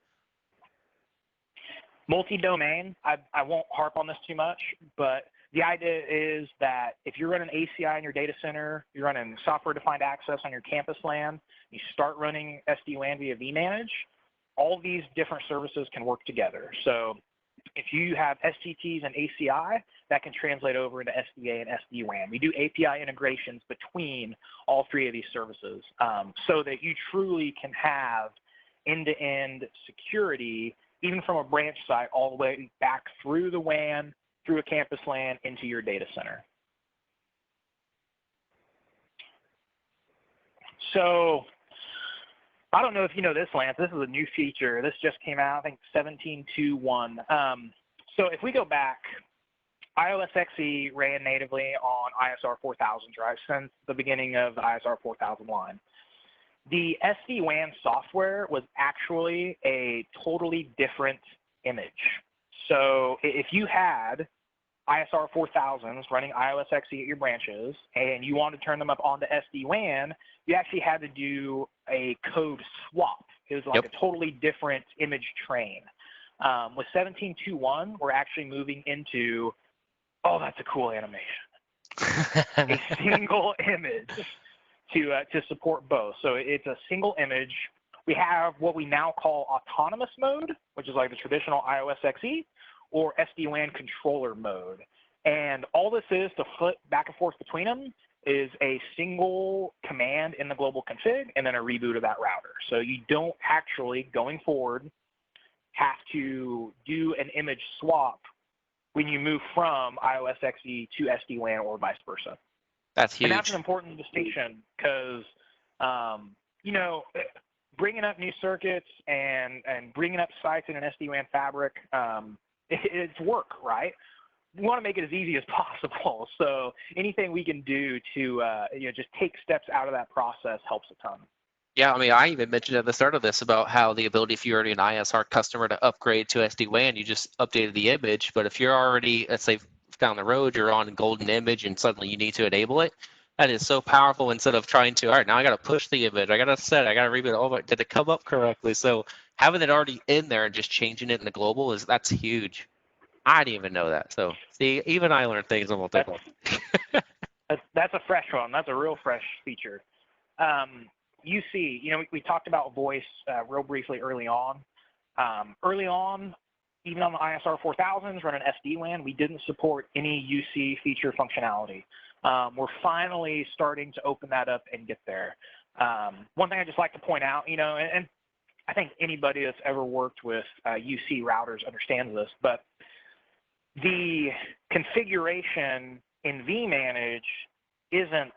Multi-domain, I won't harp on this too much, but the idea is that if you're running ACI in your data center, you're running software-defined access on your campus LAN, you start running SD-WAN via vManage, all these different services can work together. So if you have STTs and ACI, that can translate over into SDA and SD-WAN. We do API integrations between all three of these services so that you truly can have end-to-end security, even from a branch site all the way back through the WAN, through a campus LAN, into your data center. So I don't know if you know this, Lance. This is a new feature. This just came out, I think, 17.2.1. So if we go back, iOS XE ran natively on ISR 4000, right, since the beginning of the ISR 4000 line. The SD-WAN software was actually a totally different image. So if you had ISR 4000s running iOS XE at your branches and you wanted to turn them up onto SD-WAN, you actually had to do a code swap. It was like a totally different image train. With 17.2.1, we're actually moving into, oh, that's a cool animation. A single image to support both. So it's a single image. We have what we now call autonomous mode, which is like the traditional iOS XE, or SD-WAN controller mode. And all this is to flip back and forth between them is a single command in the global config and then a reboot of that router. So you don't actually, going forward, have to do an image swap when you move from iOS XE to SD-WAN or vice versa. That's huge. And that's an important distinction because, you know, bringing up new circuits and bringing up sites in an SD-WAN fabric, it's work, right? We want to make it as easy as possible. So anything we can do to, you know, just take steps out of that process helps a ton. Yeah, I mean, I even mentioned at the start of this about how the ability, if you're already an ISR customer, to upgrade to SD-WAN, you just updated the image. But if you're already, let's say, down the road, you're on a golden image and suddenly you need to enable it, That is so powerful instead of trying to, all right, now I got to push the image. I got to set it. I got to reboot it. Oh, did it come up correctly? So having it already in there and just changing it in the global that's huge. I didn't even know that. So see, even I learned things on multiple. That's a fresh one. That's a real fresh feature. UC, we talked about voice real briefly early on. Early on, even on the ISR 4000s running SD-WAN, we didn't support any UC feature functionality. We're finally starting to open that up and get there. One thing I just like to point out, and I think anybody that's ever worked with UC routers understands this, but the configuration in vManage isn't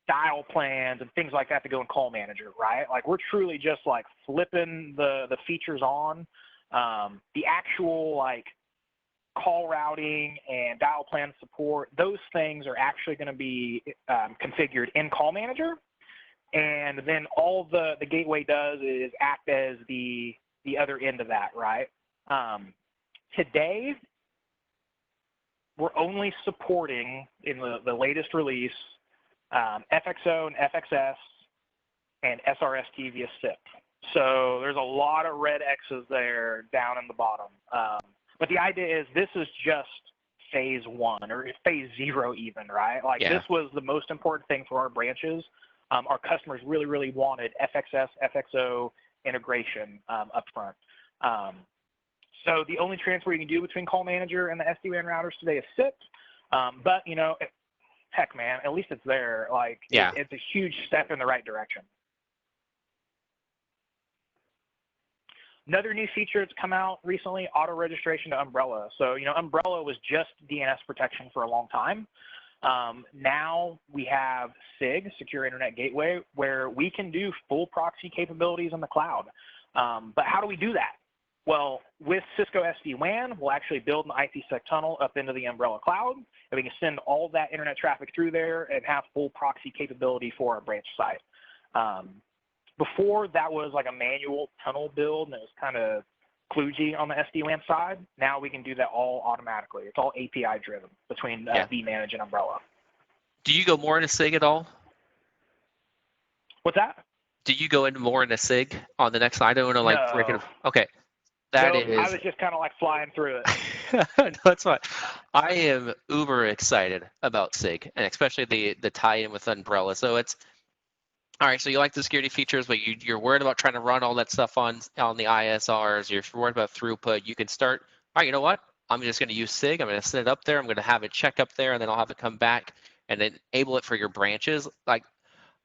dial plans and things like that to go in Call Manager, right? Like we're truly just like flipping the features on. The actual like call routing and dial plan support, those things are actually going to be configured in Call Manager. And then all the gateway does is act as the other end of that, right? Today, we're only supporting in the latest release FXO and FXS and SRST via SIP. So there's a lot of red X's there down in the bottom. But the idea is this is just phase 1 or phase 0 even, right? Like This was the most important thing for our branches. Our customers really, really wanted FXS, FXO integration up front. So the only transfer you can do between Call Manager and the SD-WAN routers today is SIP. But, heck, man, at least it's there. Like, it's a huge step in the right direction. Another new feature that's come out recently, auto registration to Umbrella. So, Umbrella was just DNS protection for a long time. Now we have SIG, Secure Internet Gateway, where we can do full proxy capabilities in the cloud. But how do we do that? Well, with Cisco SD-WAN, we'll actually build an IPsec tunnel up into the Umbrella cloud, and we can send all that internet traffic through there and have full proxy capability for our branch site. Before, that was like a manual tunnel build, and it was kind of kludgy on the SD-WAN side. Now we can do that all automatically. It's all API-driven between vManage and Umbrella. Do you go more into SIG at all? What's that? Do you go into more into SIG on the next slide? I don't know, like, no. Okay. I was just kind of like flying through it. No, that's fine. I am uber excited about SIG, and especially the tie-in with Umbrella. So it's all right. So you like the security features, but you're worried about trying to run all that stuff on the ISRs. You're worried about throughput. You can start. All right. You know what? I'm just going to use SIG. I'm going to set it up there. I'm going to have it check up there, and then I'll have it come back and then enable it for your branches. Like,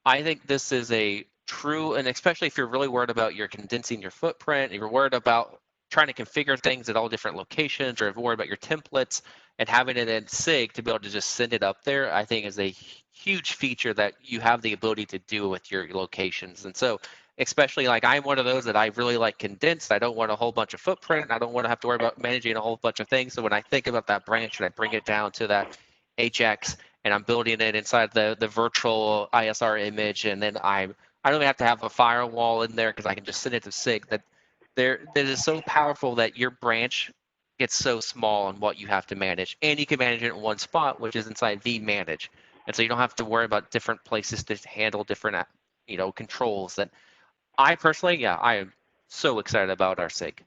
I think this is a true, and especially if you're really worried about you're condensing your footprint, you're worried about trying to configure things at all different locations, or if you're worried about your templates and having it in SIG to be able to just send it up there, I think is a huge feature that you have the ability to do with your locations. And so, especially like I'm one of those that I really like condensed. I don't want a whole bunch of footprint. I don't want to have to worry about managing a whole bunch of things. So when I think about that branch and I bring it down to that HX and I'm building it inside the virtual ISR image, and then I don't even have to have a firewall in there because I can just send it to SIG. That is so powerful that your branch gets so small in what you have to manage, and you can manage it in one spot, which is inside vManage, and so you don't have to worry about different places to handle different controls. That I personally, I am so excited about our SIG.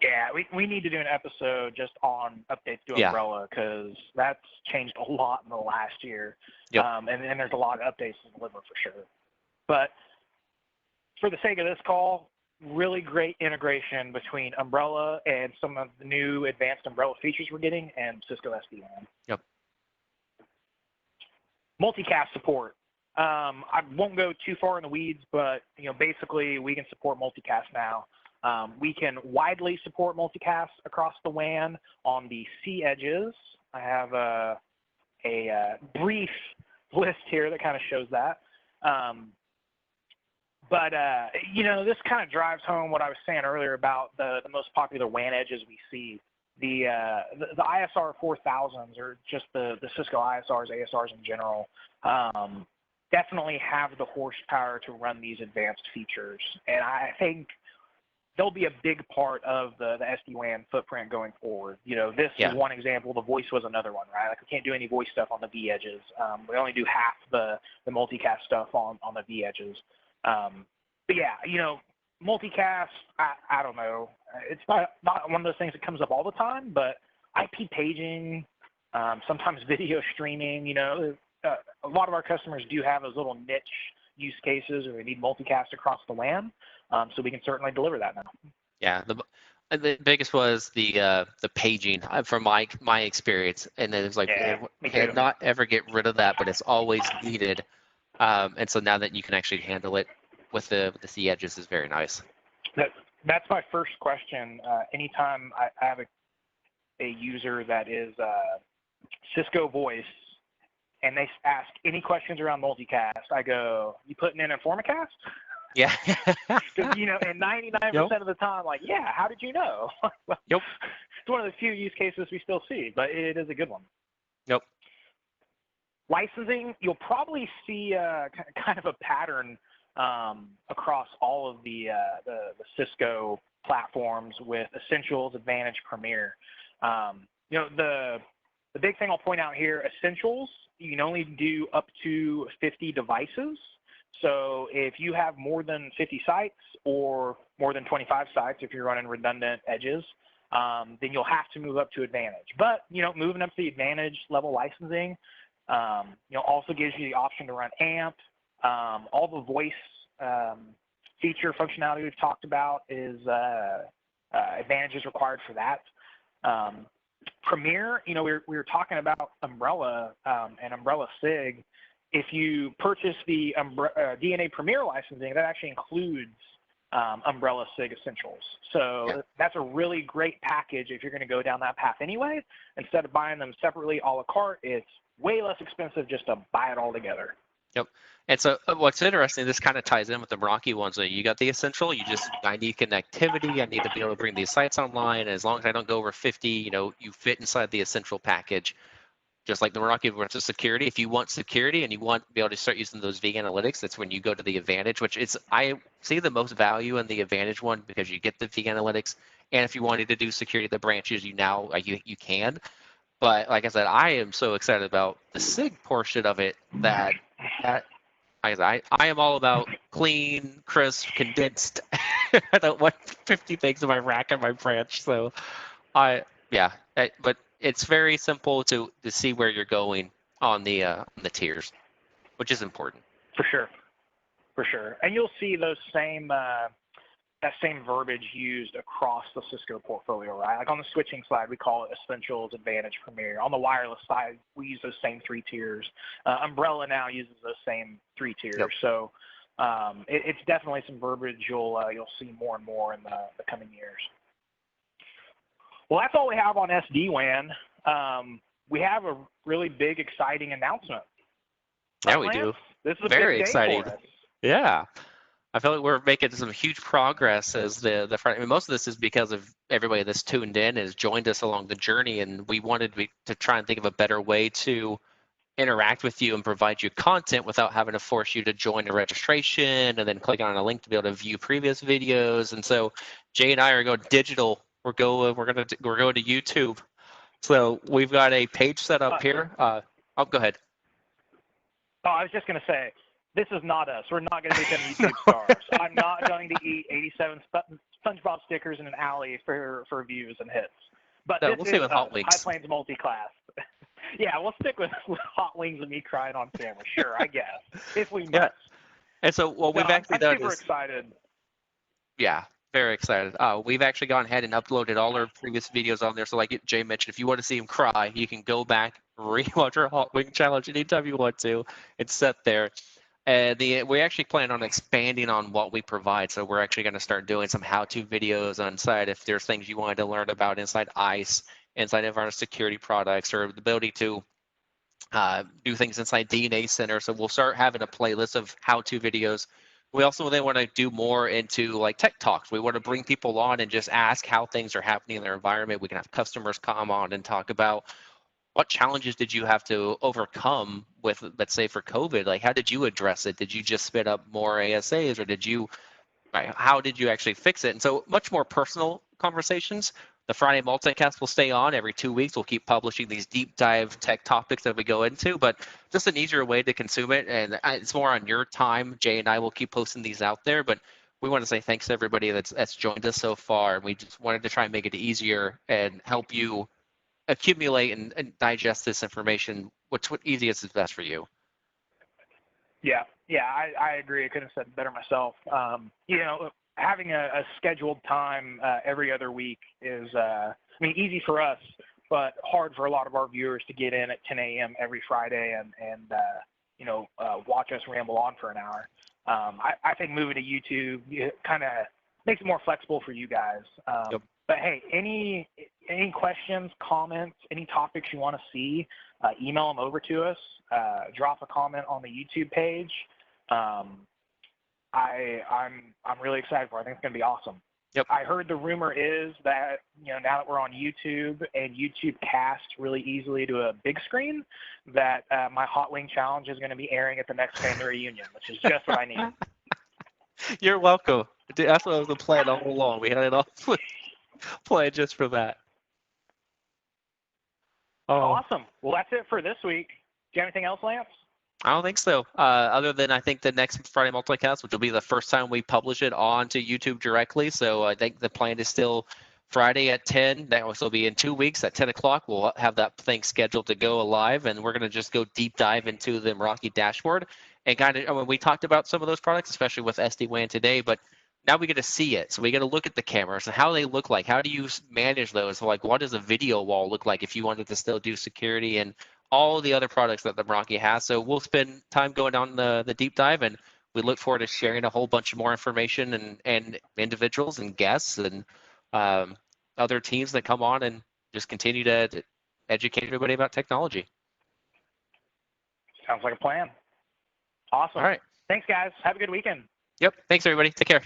Yeah, we need to do an episode just on updates to Umbrella because that's changed a lot in the last year. Yep. And there's a lot of updates to deliver for sure. But for the sake of this call, really great integration between Umbrella and some of the new advanced Umbrella features we're getting and Cisco SD-WAN. Yep. Multicast support. I won't go too far in the weeds, but basically we can support multicast now. We can widely support multicast across the WAN on the C edges. I have a brief list here that kind of shows that. But this kind of drives home what I was saying earlier about the most popular WAN edges we see. The ISR 4000s or just the Cisco ISRs, ASRs in general, definitely have the horsepower to run these advanced features. And I think they'll be a big part of the SD-WAN footprint going forward. This is one example. The voice was another one, right? Like we can't do any voice stuff on the V edges. We only do half the multicast stuff on the V edges. But yeah, multicast, I don't know. It's not one of those things that comes up all the time, but IP paging, sometimes video streaming, a lot of our customers do have those little niche use cases where they need multicast across the WAN. So we can certainly deliver that now. Yeah, the biggest was the paging from my experience, and then it's like we cannot ever get rid of that, but it's always needed. And so now that you can actually handle it with the C edges is very nice. That's my first question. Anytime I have a user that is Cisco voice, and they ask any questions around multicast, I go, "You putting in Informacast?" Yeah. Because, and 99% of the time, like, yeah, how did you know? Yep. It's one of the few use cases we still see, but it is a good one. Yep. Licensing, you'll probably see kind of a pattern across all of the Cisco platforms with Essentials, Advantage, Premier. The big thing I'll point out here, Essentials, you can only do up to 50 devices. So if you have more than 50 sites or more than 25 sites, if you're running redundant edges, then you'll have to move up to Advantage. But, moving up to the Advantage level licensing, also gives you the option to run AMP. All the voice feature functionality we've talked about is Advantage is required for that. Premier, we were talking about Umbrella and Umbrella SIG. If you purchase the DNA Premier licensing, that actually includes Umbrella SIG Essentials. So that's a really great package if you're going to go down that path anyway. Instead of buying them separately a la carte, it's way less expensive just to buy it all together. Yep. And so what's interesting, this kind of ties in with the Meraki ones. So you got the Essential, I need connectivity, I need to be able to bring these sites online. And as long as I don't go over 50, you fit inside the Essential package. Just like the Meraki with the security, if you want security and you want to be able to start using those V analytics, that's when you go to the Advantage, which is, I see the most value in the Advantage one because you get the V analytics. And if you wanted to do security, the branches, you can. But like I said, I am so excited about the SIG portion of it that I am all about clean, crisp, condensed. I don't want 50 things in my rack and my branch. So but it's very simple to see where you're going on the tiers, which is important. For sure. And you'll see those that same verbiage used across the Cisco portfolio, right? Like on the switching side, we call it Essentials, Advantage, Premier. On the wireless side, we use those same 3 tiers. Umbrella now uses those same 3 tiers. Yep. So it's definitely some verbiage you'll see more and more in the coming years. Well, that's all we have on SD-WAN. We have a really big, exciting announcement. Yeah, we do. This is a very big day exciting. For us. Yeah. I feel like we're making some huge progress as the front. I mean, most of this is because of everybody that's tuned in has joined us along the journey, and we wanted to try and think of a better way to interact with you and provide you content without having to force you to join a registration and then click on a link to be able to view previous videos. And so Jay and I are going digital. We're going to YouTube. So we've got a page set up here. Go ahead. Oh, I was just going to say, this is not us. We're not going to become YouTube stars. I'm not going to eat 87 SpongeBob stickers in an alley for views and hits. But no, this we'll is stay with Hot Wings. High Plains Multicast. Yeah, we'll stick with Hot Wings and me crying on camera. Sure, I guess. If we must. Yeah. And so what we've actually done is... I'm super excited. Yeah, very excited. We've actually gone ahead and uploaded all our previous videos on there. So like Jay mentioned, if you want to see him cry, you can go back, rewatch our Hot Wing Challenge anytime you want to. It's set there. And we actually plan on expanding on what we provide. So we're actually going to start doing some how-to videos on site if there's things you wanted to learn about inside ICE, inside of our security products, or the ability to do things inside DNA Center. So we'll start having a playlist of how-to videos. We also then want to do more into like tech talks. We want to bring people on and just ask how things are happening in their environment. We can have customers come on and talk about what challenges did you have to overcome with, let's say, for COVID? Like, how did you address it? Did you just spin up more ASAs, or did you right? How did you actually fix it? And so much more personal conversations. The Friday Multicast will stay on every 2 weeks. We'll keep publishing these deep dive tech topics that we go into, but just an easier way to consume it. And it's more on your time. Jay and I will keep posting these out there, but we want to say thanks to everybody that's joined us so far. We just wanted to try and make it easier and help you accumulate and digest this information. What's what easiest is best for you. Yeah, I agree. I couldn't have said it better myself. You know, having a scheduled time every other week is, I mean, easy for us, but hard for a lot of our viewers to get in at 10 a.m. every Friday and you know, watch us ramble on for an hour. I think moving to YouTube kind of makes it more flexible for you guys. Yep. But hey, any questions, comments, any topics you want to see, email them over to us. Drop a comment on the YouTube page. I'm really excited for it. I think it's going to be awesome. Yep. I heard the rumor is that, you know, now that we're on YouTube and YouTube casts really easily to a big screen, that my Hot Wing Challenge is going to be airing at the next family reunion, which is just what I need. You're welcome. That's what was the plan all along. We had it all planned just for that. Oh. Awesome. Well, that's it for this week. Do you have anything else, Lance? I don't think so. Other than I think the next Friday Multicast, which will be the first time we publish it onto YouTube directly. So I think the plan is still Friday at 10. That will also be in 2 weeks at 10 o'clock. We'll have that thing scheduled to go live, and we're going to just go deep dive into the Meraki dashboard. And kind of, I mean, we talked about some of those products, especially with SD-WAN today, but now we get to see it. So we got to look at the cameras and how they look like. How do you manage those? So like, what does a video wall look like if you wanted to still do security and all the other products that the Meraki has? So we'll spend time going down the deep dive, and we look forward to sharing a whole bunch of more information and individuals and guests and other teams that come on and just continue to educate everybody about technology. Sounds like a plan. Awesome. All right. Thanks, guys. Have a good weekend. Yep. Thanks, everybody. Take care.